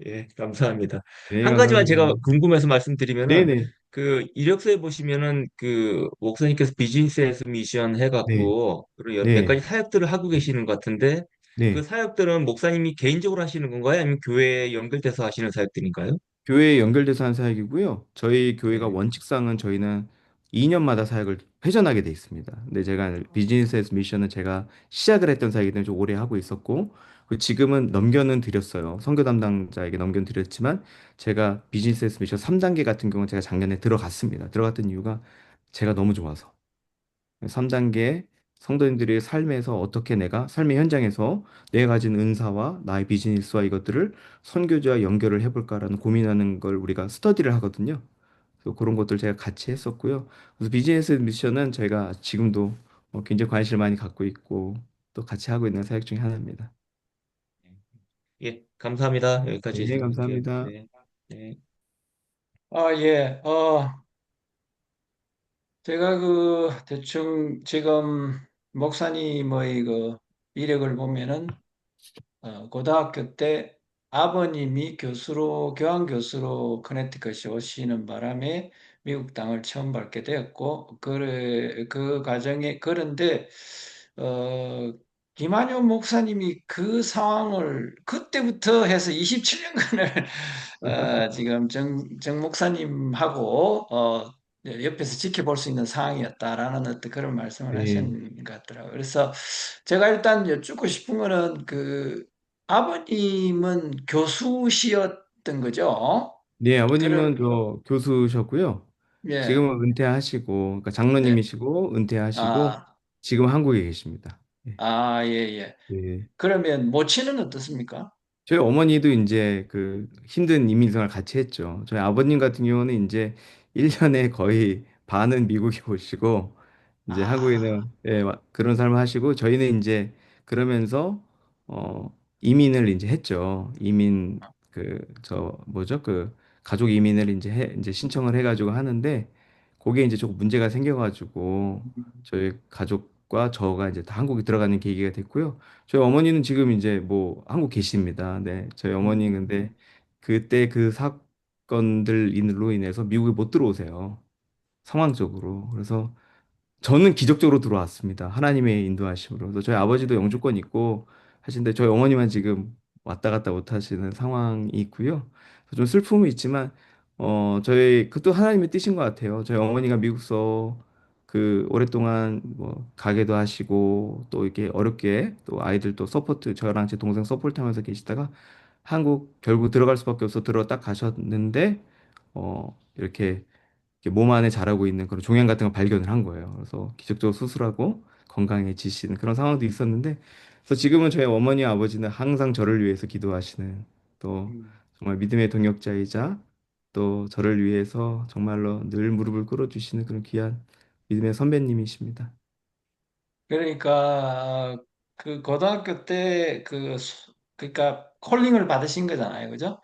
예, 감사합니다.
네,
한 가지만 제가
감사합니다.
궁금해서 말씀드리면은
네네.
그 이력서에 보시면은 그 목사님께서 비즈니스 에스 미션
네.
해갖고 그리고 몇
네.
가지 사역들을 하고 계시는 것 같은데 그
네.
사역들은 목사님이 개인적으로 하시는 건가요? 아니면 교회에 연결돼서 하시는 사역들인가요?
교회에 연결돼서 한 사역이고요. 저희 교회가
네.
원칙상은 저희는 2년마다 사역을 회전하게 돼 있습니다. 근데 제가 비즈니스 에스 미션은 제가 시작을 했던 사역이기 때문에 좀 오래 하고 있었고, 그리고 지금은 넘겨는 드렸어요. 선교 담당자에게 넘겨는 드렸지만, 제가 비즈니스 에스 미션 3단계 같은 경우는 제가 작년에 들어갔습니다. 들어갔던 이유가 제가 너무 좋아서. 3단계 성도님들의 삶에서 어떻게 내가 삶의 현장에서 내가 가진 은사와 나의 비즈니스와 이것들을 선교지와 연결을 해볼까라는 고민하는 걸 우리가 스터디를 하거든요. 그래서 그런 것들 제가 같이 했었고요. 그래서 비즈니스 미션은 저희가 지금도 굉장히 관심을 많이 갖고 있고 또 같이 하고 있는 사역 중에 하나입니다.
예, 감사합니다. 여기까지
네,
들을게요.
감사합니다.
네. 네.
예. 제가 그 대충 지금 목사님의 그 이력을 보면은 고등학교 때 아버님이 교환 교수로 커네티컷에 오시는 바람에 미국 땅을 처음 밟게 되었고, 그 과정에, 그런데, 어, 김한효 목사님이 그 상황을 그때부터 해서 27년간을 지금 정 목사님하고 옆에서 지켜볼 수 있는 상황이었다라는 어떤 그런 말씀을
네,
하신 것 같더라고요. 그래서 제가 일단 여쭙고 싶은 거는 아버님은 교수시였던 거죠?
네, 아버님은
그럼,
교수셨고요.
예,
지금은 은퇴하시고, 그러니까
예,
장로님이시고 은퇴하시고
아,
지금 한국에 계십니다. 네.
예, 예.
네.
그러면 모친은 어떻습니까?
저희 어머니도 이제 그 힘든 이민 생활 같이 했죠. 저희 아버님 같은 경우는 이제 1년에 거의 반은 미국에 오시고 이제
아,
한국에는 그런 삶을 하시고 저희는 이제 그러면서 이민을 이제 했죠. 이민 저 뭐죠? 그 가족 이민을 이제 신청을 해가지고 하는데 거기에 이제 조금 문제가 생겨가지고 저희 가족 과 저가 이제 다 한국에 들어가는 계기가 됐고요. 저희 어머니는 지금 이제 뭐 한국 계십니다. 네, 저희 어머니
음.
근데 그때 그 사건들로 인해서 미국에 못 들어오세요. 상황적으로. 그래서 저는 기적적으로 들어왔습니다. 하나님의 인도하심으로. 그래서 저희 아버지도 영주권 있고 하시는데 저희 어머니만 지금 왔다 갔다 못 하시는 상황이 있고요. 그래서 좀 슬픔이 있지만 저희 그것도 하나님의 뜻인 것 같아요. 저희 어머니가 미국서 그 오랫동안 뭐 가게도 하시고 또 이렇게 어렵게 또 아이들 또 서포트 저랑 제 동생 서포트하면서 계시다가 한국 결국 들어갈 수밖에 없어 들어 딱 가셨는데 이렇게 몸 안에 자라고 있는 그런 종양 같은 걸 발견을 한 거예요. 그래서 기적적으로 수술하고 건강해지시는 그런 상황도 있었는데, 그래서 지금은 저희 어머니 아버지는 항상 저를 위해서 기도하시는 또
음.
정말 믿음의 동역자이자 또 저를 위해서 정말로 늘 무릎을 꿇어주시는 그런 귀한 믿음의 선배님이십니다.
그러니까 그 고등학교 때 그러니까 콜링을 받으신 거잖아요, 그죠?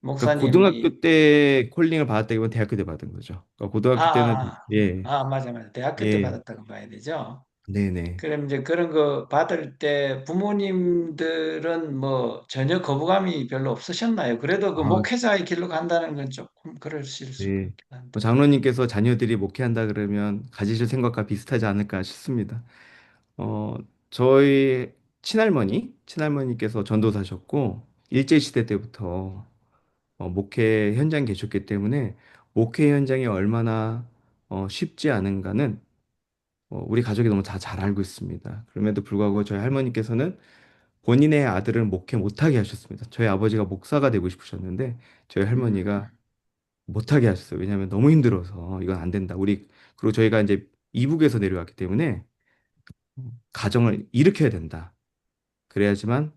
그러니까
목사님이.
고등학교 때 콜링을 받았다기보다 대학교 때 받은 거죠. 그러니까
아,
고등학교 때는 예,
맞아, 맞아. 대학교 때
예,
받았다고 봐야 되죠.
네네.
그럼 이제 그런 거 받을 때 부모님들은 뭐 전혀 거부감이 별로 없으셨나요? 그래도 그
아,
목회자의 길로 간다는 건 조금 그러실 수가
네.
있긴
뭐
한데.
장로님께서 자녀들이 목회한다 그러면 가지실 생각과 비슷하지 않을까 싶습니다. 어, 저희 친할머니께서 전도사셨고, 일제시대 때부터 목회 현장에 계셨기 때문에 목회 현장이 얼마나 쉽지 않은가는 우리 가족이 너무 다 잘 알고 있습니다. 그럼에도 불구하고 저희 할머니께서는 본인의 아들을 목회 못하게 하셨습니다. 저희 아버지가 목사가 되고 싶으셨는데 저희
음.
할머니가 못하게 하셨어요. 왜냐하면 너무 힘들어서 이건 안 된다. 그리고 저희가 이제 이북에서 내려왔기 때문에 가정을 일으켜야 된다. 그래야지만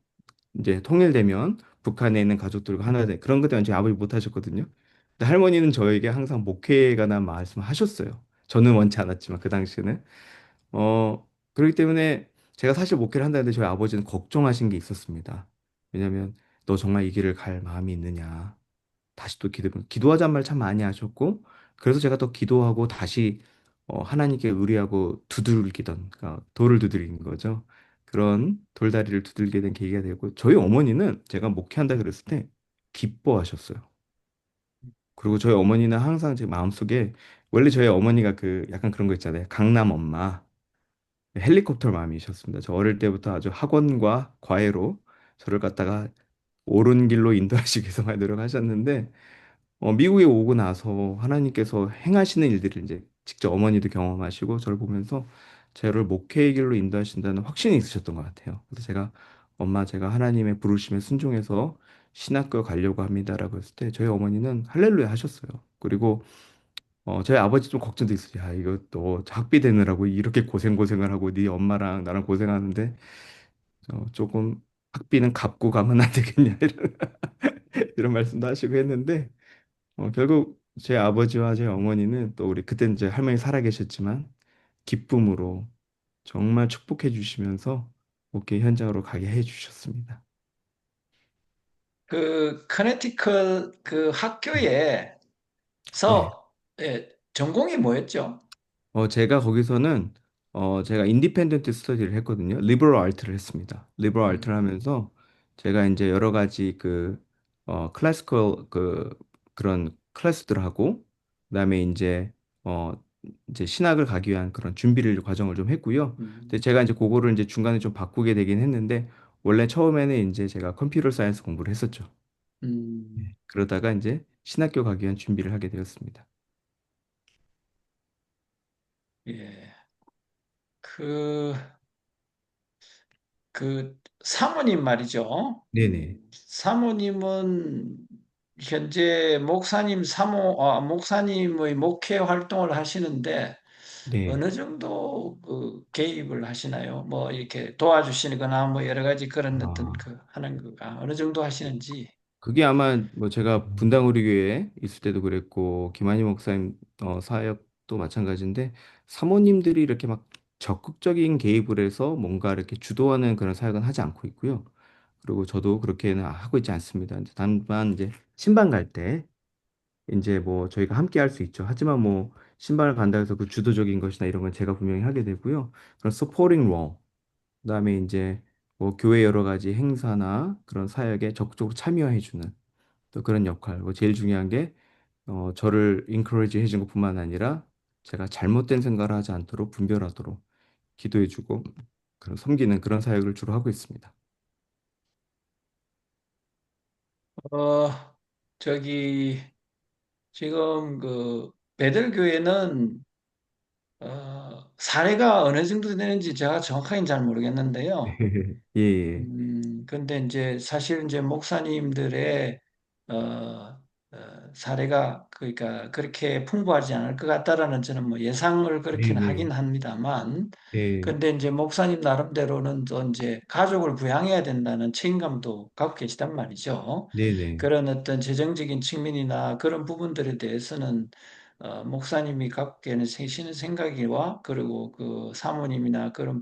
이제 통일되면 북한에 있는 가족들과 하나 돼. 그런 것 때문에 저희 아버지 못 하셨거든요. 근데 할머니는 저에게 항상 목회에 관한 말씀하셨어요. 저는 원치 않았지만 그 당시에는 그렇기 때문에 제가 사실 목회를 한다는데 저희 아버지는 걱정하신 게 있었습니다. 왜냐하면 너 정말 이 길을 갈 마음이 있느냐. 다시 또 기도하자는 말 참 많이 하셨고, 그래서 제가 또 기도하고 다시 하나님께 의뢰하고 두들기던, 그러니까 돌을 두드리는 거죠. 그런 돌다리를 두들게 된 계기가 되고, 저희 어머니는 제가 목회한다 그랬을 때 기뻐하셨어요. 그리고 저희 어머니는 항상 제 마음속에, 원래 저희 어머니가 그 약간 그런 거 있잖아요. 강남 엄마, 헬리콥터 마음이셨습니다. 저 어릴 때부터 아주 학원과 과외로 저를 갖다가 옳은 길로 인도하시기 위해서 많이 노력하셨는데, 미국에 오고 나서 하나님께서 행하시는 일들을 이제 직접 어머니도 경험하시고 저를 보면서 저를 목회의 길로 인도하신다는 확신이 있으셨던 것 같아요. 그래서 제가 엄마 제가 하나님의 부르심에 순종해서 신학교 가려고 합니다라고 했을 때 저희 어머니는 할렐루야 하셨어요. 그리고 저희 아버지 좀 걱정도 있어요. 야, 이거 또 학비 되느라고 이렇게 고생을 하고 네 엄마랑 나랑 고생하는데 조금 학비는 갚고 가면 안 되겠냐 이런 말씀도 하시고 했는데 결국 제 아버지와 제 어머니는 또 우리 그때는 이제 할머니 살아 계셨지만 기쁨으로 정말 축복해 주시면서 목회 현장으로 가게 해 주셨습니다.
그 커네티컷 그
네.
학교에서
네.
전공이 뭐였죠?
제가 거기서는 제가 인디펜던트 스터디를 했거든요. 리버럴 아트를 했습니다. 리버럴 아트를
음.
하면서 제가 이제 여러 가지 클래시컬 그런 클래스들을 하고 그다음에 어 이제 신학을 가기 위한 그런 준비를 과정을 좀 했고요. 근데
음.
제가 이제 그거를 이제 중간에 좀 바꾸게 되긴 했는데 원래 처음에는 이제 제가 컴퓨터 사이언스 공부를 했었죠.
음.
네. 그러다가 이제 신학교 가기 위한 준비를 하게 되었습니다.
예. 그, 사모님 말이죠.
네네.
사모님은 현재 목사님의 목회 활동을 하시는데
네.
어느 정도 그 개입을 하시나요? 뭐 이렇게 도와주시거나 뭐 여러 가지 그런 어떤
아.
그 하는 거가 어느 정도 하시는지.
그게 아마 뭐 제가 분당 우리 교회에 있을 때도 그랬고 김한희 목사님 사역도 마찬가지인데 사모님들이 이렇게 막 적극적인 개입을 해서 뭔가 이렇게 주도하는 그런 사역은 하지 않고 있고요. 그리고 저도 그렇게는 하고 있지 않습니다. 다만 이제 신방 갈 때 이제 뭐 저희가 함께 할 수 있죠. 하지만 뭐 신방을 간다 해서 그 주도적인 것이나 이런 건 제가 분명히 하게 되고요. 그런 서포팅 롤, 그다음에 이제 뭐 교회 여러 가지 행사나 그런 사역에 적극적으로 참여해주는 또 그런 역할. 뭐 제일 중요한 게 저를 인커리지 해준 것뿐만 아니라 제가 잘못된 생각을 하지 않도록 분별하도록 기도해주고 그런 섬기는 그런 사역을 주로 하고 있습니다.
어, 저기 지금 그 베들교회는 사례가 어느 정도 되는지 제가 정확하게는 잘 모르겠는데요.
예, 예.
근데 이제 사실 이제 목사님들의 어, 사례가 그러니까 그렇게 풍부하지 않을 것 같다라는 저는 뭐 예상을
네,
그렇게는
네.
하긴 합니다만,
네,
근데 이제 목사님 나름대로는 또 이제 가족을 부양해야 된다는 책임감도 갖고 계시단 말이죠.
네, 네.
그런 어떤 재정적인 측면이나 그런 부분들에 대해서는 목사님이 갖고 계시는 생각이와 그리고 그 사모님이나 그런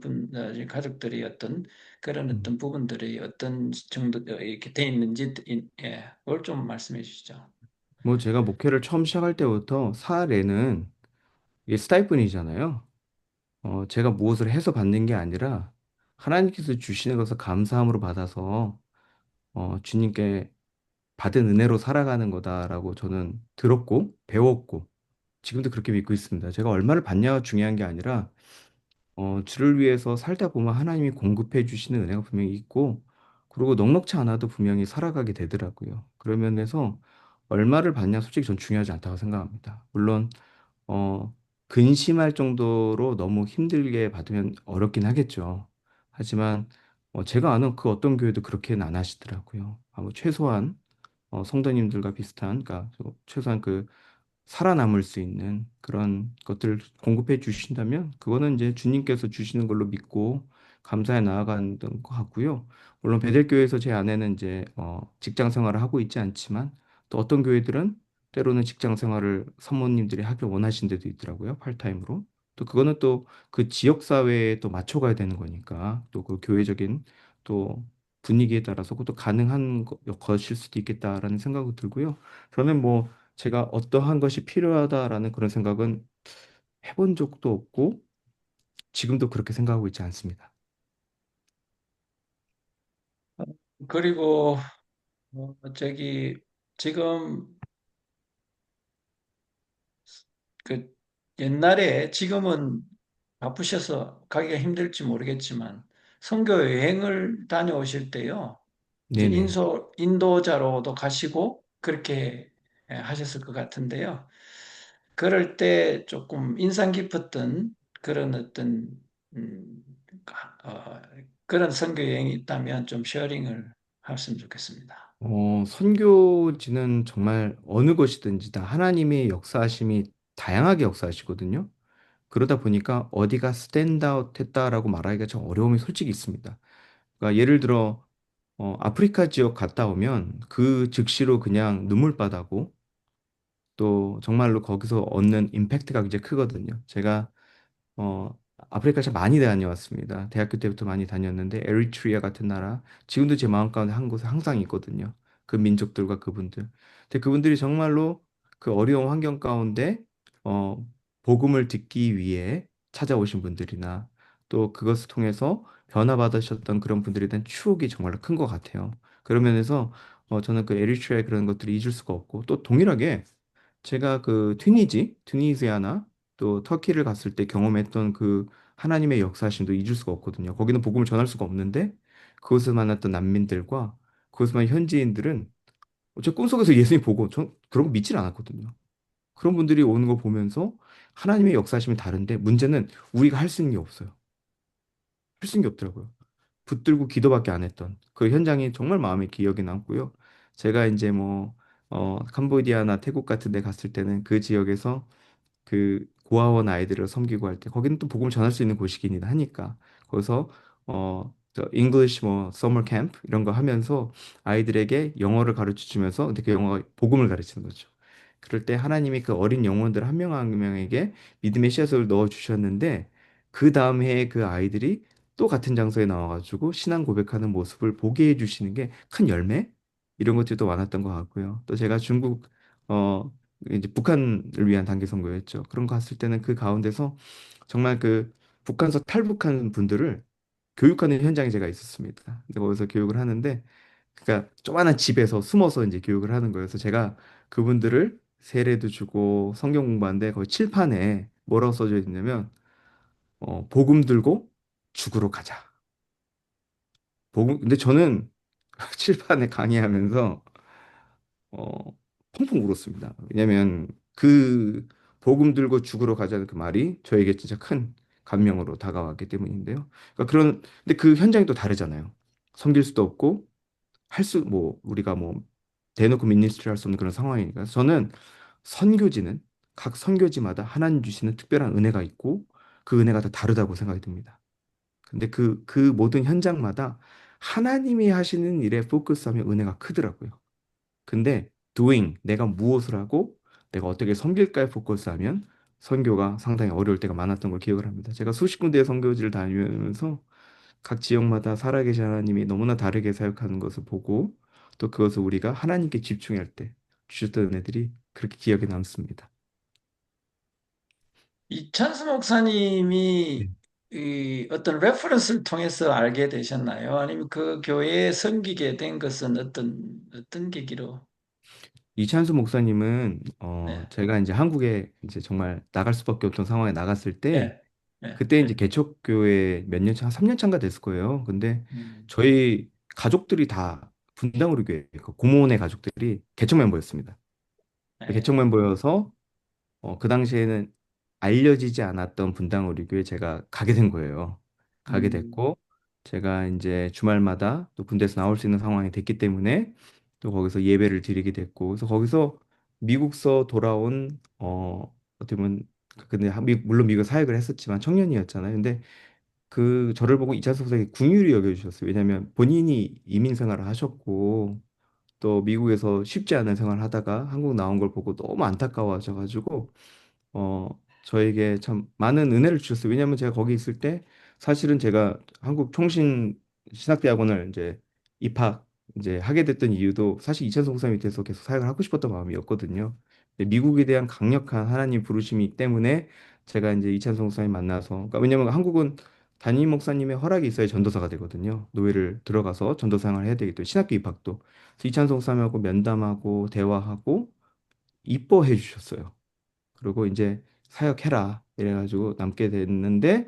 가족들의 어떤 그런
음.
어떤 부분들이 어떤 정도 이렇게 돼 있는지 예, 그걸 좀 말씀해 주시죠.
뭐 제가 목회를 처음 시작할 때부터 사례는 이게 스타이픈이잖아요. 제가 무엇을 해서 받는 게 아니라 하나님께서 주시는 것을 감사함으로 받아서 주님께 받은 은혜로 살아가는 거다라고 저는 들었고 배웠고 지금도 그렇게 믿고 있습니다. 제가 얼마를 받냐가 중요한 게 아니라 주를 위해서 살다 보면 하나님이 공급해 주시는 은혜가 분명히 있고 그리고 넉넉지 않아도 분명히 살아가게 되더라고요. 그런 면에서 얼마를 받냐 솔직히 전 중요하지 않다고 생각합니다. 물론 어, 근심할 정도로 너무 힘들게 받으면 어렵긴 하겠죠. 하지만 제가 아는 그 어떤 교회도 그렇게는 안 하시더라고요. 최소한 성도님들과 비슷한, 그러니까 최소한 그 살아남을 수 있는 그런 것들을 공급해 주신다면 그거는 이제 주님께서 주시는 걸로 믿고 감사해 나아가는 것 같고요. 물론 베델교회에서 제 아내는 이제 직장 생활을 하고 있지 않지만 또 어떤 교회들은 때로는 직장 생활을 사모님들이 하길 원하신 데도 있더라고요. 팔타임으로. 또 그거는 또 그 지역 사회에 또 맞춰가야 되는 거니까 또 그 교회적인 또 분위기에 따라서 그것도 가능한 것일 수도 있겠다라는 생각이 들고요. 저는 뭐 제가 어떠한 것이 필요하다라는 그런 생각은 해본 적도 없고 지금도 그렇게 생각하고 있지 않습니다.
그리고 저기 지금 그 옛날에 지금은 바쁘셔서 가기가 힘들지 모르겠지만 선교 여행을 다녀오실 때요. 이제
네네.
인도자로도 가시고 그렇게 하셨을 것 같은데요. 그럴 때 조금 인상 깊었던 그런 어떤 음, 어, 그런 선교 여행이 있다면 좀 쉐어링을 하셨으면 좋겠습니다.
선교지는 정말 어느 곳이든지 다 하나님의 역사하심이 다양하게 역사하시거든요. 그러다 보니까 어디가 스탠드아웃 했다라고 말하기가 좀 어려움이 솔직히 있습니다. 그러니까 예를 들어 아프리카 지역 갔다 오면 그 즉시로 그냥 눈물바다고 또 정말로 거기서 얻는 임팩트가 굉장히 크거든요. 제가 어, 아프리카 참 많이 다녀왔습니다. 대학교 때부터 많이 다녔는데 에리트리아 같은 나라 지금도 제 마음 가운데 한 곳에 항상 있거든요. 그 민족들과 그분들. 근데 그분들이 정말로 그 어려운 환경 가운데 어, 복음을 듣기 위해 찾아오신 분들이나 또 그것을 통해서 변화받으셨던 그런 분들에 대한 추억이 정말로 큰 것 같아요. 그런 면에서 저는 그 에리트리아의 그런 것들을 잊을 수가 없고 또 동일하게 제가 그 튀니지아나 또 터키를 갔을 때 경험했던 그 하나님의 역사심도 잊을 수가 없거든요. 거기는 복음을 전할 수가 없는데 그곳에 만났던 난민들과 그곳에 만난 현지인들은 제 꿈속에서 예수님 보고 전 그런 거 믿질 않았거든요. 그런 분들이 오는 거 보면서 하나님의 역사심이 다른데 문제는 우리가 할 수 있는 게 없어요. 할 수 있는 게 없더라고요. 붙들고 기도밖에 안 했던 그 현장이 정말 마음에 기억에 남고요. 제가 이제 뭐 캄보디아나 태국 같은 데 갔을 때는 그 지역에서 그 고아원 아이들을 섬기고 할 때 거기는 또 복음을 전할 수 있는 곳이긴 하니까 거기서 저 English 뭐 서머 캠프 이런 거 하면서 아이들에게 영어를 가르쳐 주면서 근데 그 영어가 복음을 가르치는 거죠. 그럴 때 하나님이 그 어린 영혼들 한 명 한 명에게 믿음의 씨앗을 넣어 주셨는데 그 다음 해에 그 아이들이 또 같은 장소에 나와가지고 신앙 고백하는 모습을 보게 해주시는 게 큰 열매 이런 것들도 많았던 것 같고요. 또 제가 중국 이제 북한을 위한 단기 선거였죠. 그런 거 갔을 때는 그 가운데서 정말 그 북한서 탈북한 분들을 교육하는 현장에 제가 있었습니다. 근데 거기서 교육을 하는데, 그러니까 조그마한 집에서 숨어서 이제 교육을 하는 거여서 제가 그분들을 세례도 주고 성경 공부하는데 거기 칠판에 뭐라고 써져 있냐면 복음 들고 죽으러 가자. 복음 근데 저는 칠판에 강의하면서 어, 펑펑 울었습니다. 왜냐면 그 복음 들고 죽으러 가자는 그 말이 저에게 진짜 큰 감명으로 다가왔기 때문인데요. 그러니까 근데 그 현장이 또 다르잖아요. 섬길 수도 없고 뭐 우리가 뭐 대놓고 미니스트리 할 수 없는 그런 상황이니까 저는 선교지는 각 선교지마다 하나님 주시는 특별한 은혜가 있고 그 은혜가 다 다르다고 생각이 듭니다. 근데 그 모든 현장마다 하나님이 하시는 일에 포커스하면 은혜가 크더라고요. 근데 내가 무엇을 하고 내가 어떻게 섬길까에 포커스하면 선교가 상당히 어려울 때가 많았던 걸 기억을 합니다. 제가 수십 군데의 선교지를 다니면서 각 지역마다 살아계신 하나님이 너무나 다르게 사역하는 것을 보고 또 그것을 우리가 하나님께 집중할 때 주셨던 은혜들이 그렇게 기억에 남습니다.
이찬수
네.
목사님이 이 어떤 레퍼런스를 통해서 알게 되셨나요? 아니면 그 교회에 섬기게 된 것은 어떤 계기로?
이찬수 목사님은
네,
제가 이제 한국에 이제 정말 나갈 수밖에 없던 상황에 나갔을 때
네, 네.
그때 이제 개척교회 몇 년 차, 한 3년 차인가 됐을 거예요. 근데
음,
저희 가족들이 다 분당우리 교회, 그 고모네 가족들이 개척 멤버였습니다. 개척
네.
멤버여서 그 당시에는 알려지지 않았던 분당우리 교회 제가 가게 된 거예요. 가게
음,
됐고 제가 이제 주말마다 또 군대에서 나올 수 있는 상황이 됐기 때문에 또 거기서 예배를 드리게 됐고 그래서 거기서 미국서 돌아온 어떻게 보면 근데 물론 미국 사역을 했었지만 청년이었잖아요. 근데 그 저를 보고 이차수 목사님이 긍휼히 여겨주셨어요. 왜냐하면 본인이 이민 생활을 하셨고 또 미국에서 쉽지 않은 생활을 하다가 한국 나온 걸 보고 너무 안타까워하셔가지고 어, 저에게 참 많은 은혜를 주셨어요. 왜냐하면 제가 거기 있을 때 사실은 제가 한국 총신 신학대학원을 이제 입학 이제 하게 됐던 이유도 사실 이찬성 목사 밑에서 계속 사역을 하고 싶었던 마음이었거든요. 근데 미국에 대한 강력한 하나님 부르심이 때문에 제가 이제 이찬성 목사님 만나서 그러니까 왜냐면 한국은 담임 목사님의 허락이 있어야 전도사가 되거든요. 노예를 들어가서 전도사 생활을 해야 되기 때문에 신학교 입학도. 그래서 이찬성 목사님하고 면담하고 대화하고 이뻐해 주셨어요. 그리고 이제 사역해라 이래가지고 남게 됐는데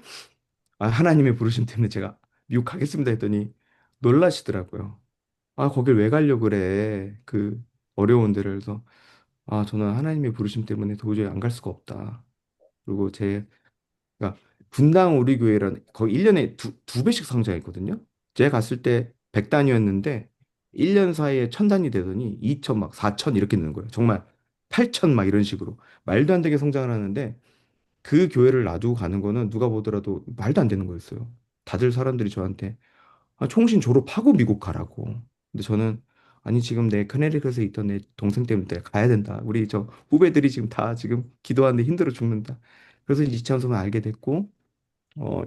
하나님의 부르심 때문에 제가 미국 가겠습니다 했더니 놀라시더라고요. 거길 왜 가려고 그래? 그 어려운 데를 그래서 저는 하나님의 부르심 때문에 도저히 안 갈 수가 없다. 그리고 그러니까 분당 우리 교회라는 거기 1년에 두 배씩 성장했거든요. 제가 갔을 때 100단위였는데 1년 사이에 1000단위 되더니 2000 막 4000 이렇게 되는 거예요. 정말 8000 막 이런 식으로 말도 안 되게 성장을 하는데 그 교회를 놔두고 가는 거는 누가 보더라도 말도 안 되는 거였어요. 다들 사람들이 저한테 총신 졸업하고 미국 가라고. 근데 저는 아니 지금 내 커네리컷에 있던 내 동생 때문에 내가 가야 된다. 우리 저 후배들이 지금 다 지금 기도하는데 힘들어 죽는다. 그래서 이제 이찬성을 알게 됐고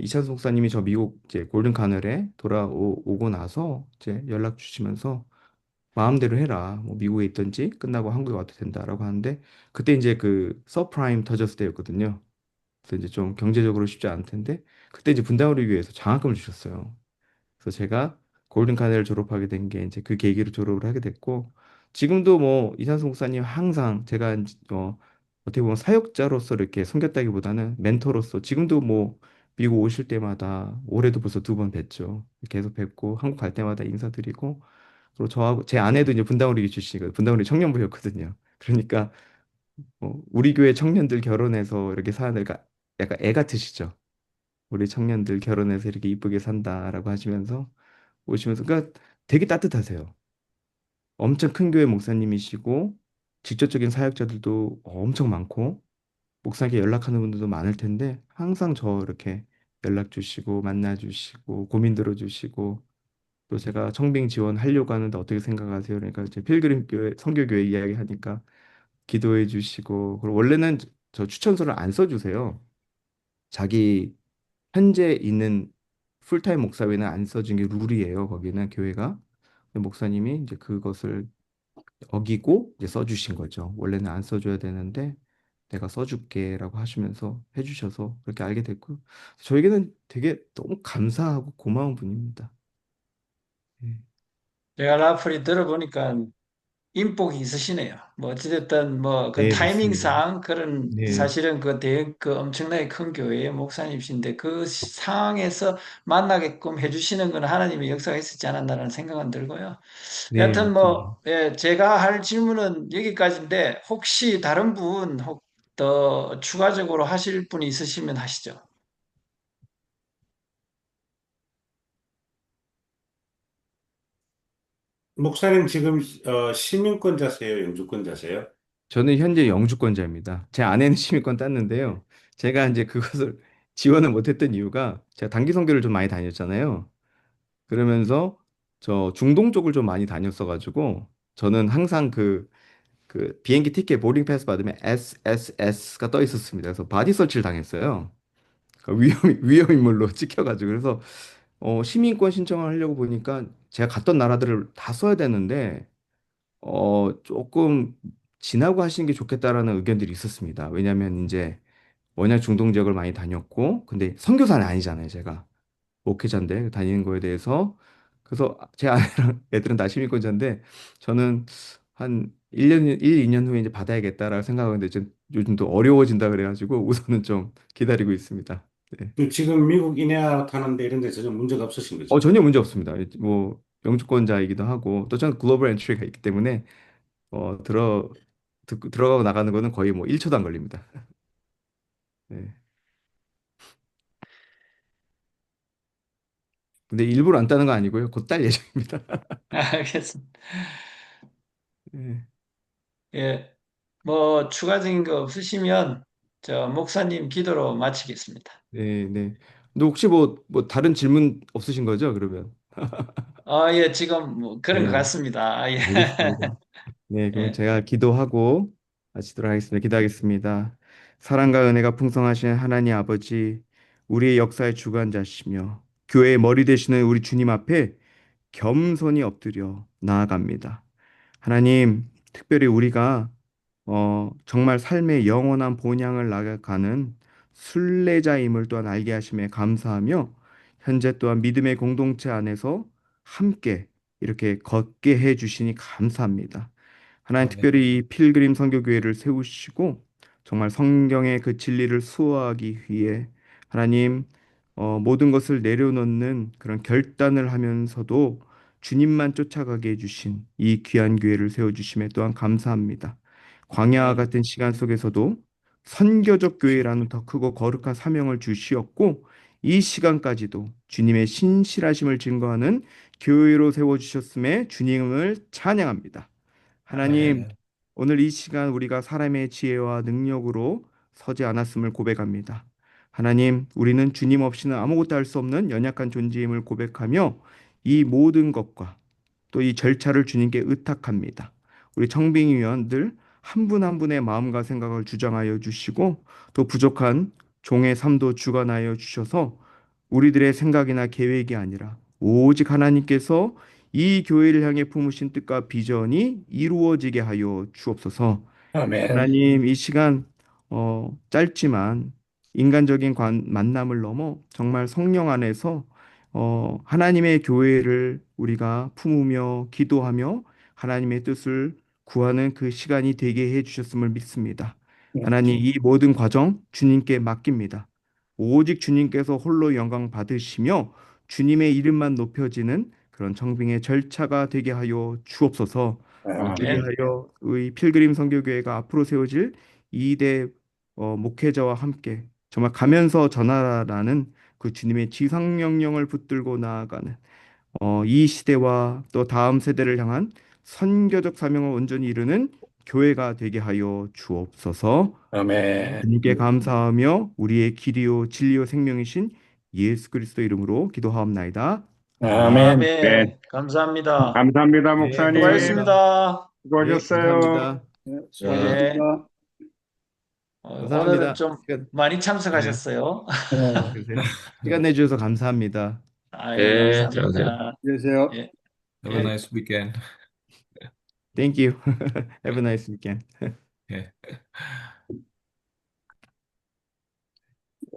이찬성 목사님이 저 미국 이제 골든 카널에 돌아오고 나서 이제 연락 주시면서 마음대로 해라. 뭐 미국에 있든지 끝나고 한국에 와도 된다라고 하는데 그때 이제 그 서프라임 터졌을 때였거든요. 그래서 이제 좀 경제적으로 쉽지 않을 텐데 그때 이제 분당을 위해서 장학금을 주셨어요. 그래서 제가 골든 카넬을 졸업하게 된 게 이제 그 계기로 졸업을 하게 됐고 지금도 뭐 이산수 목사님 항상 제가 어떻게 보면 사역자로서 이렇게 섬겼다기보다는 멘토로서 지금도 뭐 미국 오실 때마다 올해도 벌써 2번 뵀죠. 계속 뵙고 한국 갈 때마다 인사드리고 그리고 저하고 제 아내도 이제 분당우리 출신이거든요. 분당우리 청년부였거든요. 그러니까 우리 교회 청년들 결혼해서 이렇게 사는 그러니까 약간 애 같으시죠. 우리 청년들 결혼해서 이렇게 이쁘게 산다라고 하시면서 오시면서 그러니까 되게 따뜻하세요. 엄청 큰 교회 목사님이시고 직접적인 사역자들도 엄청 많고 목사님께 연락하는 분들도 많을 텐데 항상 저 이렇게 연락 주시고 만나 주시고 고민 들어 주시고 또 제가 청빙 지원하려고 하는데 어떻게 생각하세요? 그러니까 이제 필그림 교회 선교교회 이야기 하니까 기도해 주시고 그리고 원래는 저 추천서를 안 써주세요. 자기 현재 있는 풀타임 목사 외에는 안 써준 게 룰이에요. 거기는 교회가. 근데 목사님이 이제 그것을 어기고 이제 써주신 거죠. 원래는 안 써줘야 되는데 내가 써줄게라고 하시면서 해주셔서 그렇게 알게 됐고요. 저에게는 되게 너무 감사하고 고마운 분입니다. 네,
제가 라프리 들어보니까 인복이 있으시네요. 뭐 어찌됐든 뭐 그
네, 맞습니다.
타이밍상 그런
네,
사실은 그 엄청나게 큰 교회의 목사님이신데 그 상황에서 만나게끔 해주시는 건 하나님의 역사가 있었지 않았나라는 생각은 들고요.
네,
여하튼
맞습니다.
뭐 예, 제가 할 질문은 여기까지인데 혹시 다른 분 더 추가적으로 하실 분이 있으시면 하시죠.
목사님 지금 시민권자세요? 영주권자세요?
저는 현재 영주권자입니다. 제 아내는 시민권 땄는데요. 제가 이제 그것을 지원을 못했던 이유가 제가 단기 선교를 좀 많이 다녔잖아요. 그러면서 저 중동 쪽을 좀 많이 다녔어가지고 저는 항상 그 비행기 티켓 보딩 패스 받으면 SSS가 떠 있었습니다. 그래서 바디 서치를 당했어요. 그 위험 인물로 찍혀가지고 그래서 시민권 신청을 하려고 보니까 제가 갔던 나라들을 다 써야 되는데 조금 지나고 하시는 게 좋겠다라는 의견들이 있었습니다. 왜냐하면 이제 워낙 중동 지역을 많이 다녔고 근데 선교사는 아니잖아요, 제가. 목회자인데 다니는 거에 대해서 그래서 제 아내랑 애들은 다 시민권자인데 저는 한 1년, 2년 후에 이제 받아야겠다라고 생각하는데 좀 요즘 또 어려워진다 그래가지고 우선은 좀 기다리고 있습니다. 네.
그 지금 미국 인해아 타는데 이런 데 전혀 문제가 없으신 거죠?
전혀 문제 없습니다. 뭐 영주권자이기도 하고 또 저는 글로벌 엔트리가 있기 때문에 들어가고 나가는 거는 거의 뭐 1초도 안 걸립니다. 네. 근데 일부러 안 따는 거 아니고요. 곧 딸 예정입니다.
알겠습니다.
네.
예, 뭐 추가적인 거 없으시면 저 목사님 기도로 마치겠습니다.
네, 네. 근데 혹시 뭐 다른 질문 없으신 거죠? 그러면.
아, 예, 지금 뭐 그런 것
네,
같습니다. 아, 예.
알겠습니다. 네, 그럼
예.
제가 기도하고 마치도록 하겠습니다. 기도하겠습니다. 사랑과 은혜가 풍성하신 하나님 아버지, 우리의 역사의 주관자시며 교회의 머리 되시는 우리 주님 앞에 겸손히 엎드려 나아갑니다. 하나님, 특별히 우리가 정말 삶의 영원한 본향을 나아가는 순례자임을 또한 알게 하심에 감사하며 현재 또한 믿음의 공동체 안에서 함께 이렇게 걷게 해 주시니 감사합니다. 하나님
아멘.
특별히 이 필그림 선교교회를 세우시고 정말 성경의 그 진리를 수호하기 위해 하나님 모든 것을 내려놓는 그런 결단을 하면서도 주님만 쫓아가게 해주신 이 귀한 교회를 세워주심에 또한 감사합니다. 광야와
아멘.
같은 시간 속에서도 선교적 교회라는 더 크고 거룩한 사명을 주시었고 이 시간까지도 주님의 신실하심을 증거하는 교회로 세워주셨음에 주님을 찬양합니다. 하나님,
아멘.
오늘 이 시간 우리가 사람의 지혜와 능력으로 서지 않았음을 고백합니다. 하나님, 우리는 주님 없이는 아무것도 할 수 없는 연약한 존재임을 고백하며 이 모든 것과 또 이 절차를 주님께 의탁합니다. 우리 청빙위원들 한 분 한 분의 마음과 생각을 주장하여 주시고 또 부족한 종의 삶도 주관하여 주셔서 우리들의 생각이나 계획이 아니라 오직 하나님께서 이 교회를 향해 품으신 뜻과 비전이 이루어지게 하여 주옵소서.
아멘.
하나님, 이 시간 짧지만 인간적인 만남을 넘어 정말 성령 안에서 하나님의 교회를 우리가 품으며 기도하며 하나님의 뜻을 구하는 그 시간이 되게 해 주셨음을 믿습니다. 하나님, 이 모든 과정 주님께 맡깁니다. 오직 주님께서 홀로 영광 받으시며 주님의 이름만 높여지는 그런 청빙의 절차가 되게 하여 주옵소서.
아멘.
그리하여 의 필그림 선교교회가 앞으로 세워질 2대 목회자와 함께 정말 가면서 전하라는 그 주님의 지상 명령을 붙들고 나아가는 이 시대와 또 다음 세대를 향한 선교적 사명을 온전히 이루는 교회가 되게 하여 주옵소서.
아멘.
주님께 감사하며 우리의 길이요 진리요 생명이신 예수 그리스도 이름으로 기도하옵나이다. 아멘.
아멘.
네,
아멘. 감사합니다.
감사합니다,
네,
목사님.
감사합니다.
수고하셨습니다.
네,
수고하셨어요.
감사합니다. 네,
예.
수고하셨습니다.
오늘은
감사합니다.
좀
시간,
많이
네,
참석하셨어요.
네.
그러세요. 시간 내주셔서 감사합니다.
아이고,
네, 들어가세요.
감사합니다.
안녕히 계세요.
예.
Have a
예.
nice weekend.
Thank you. Have a nice weekend.
Yeah.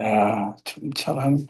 야, 참 잘한.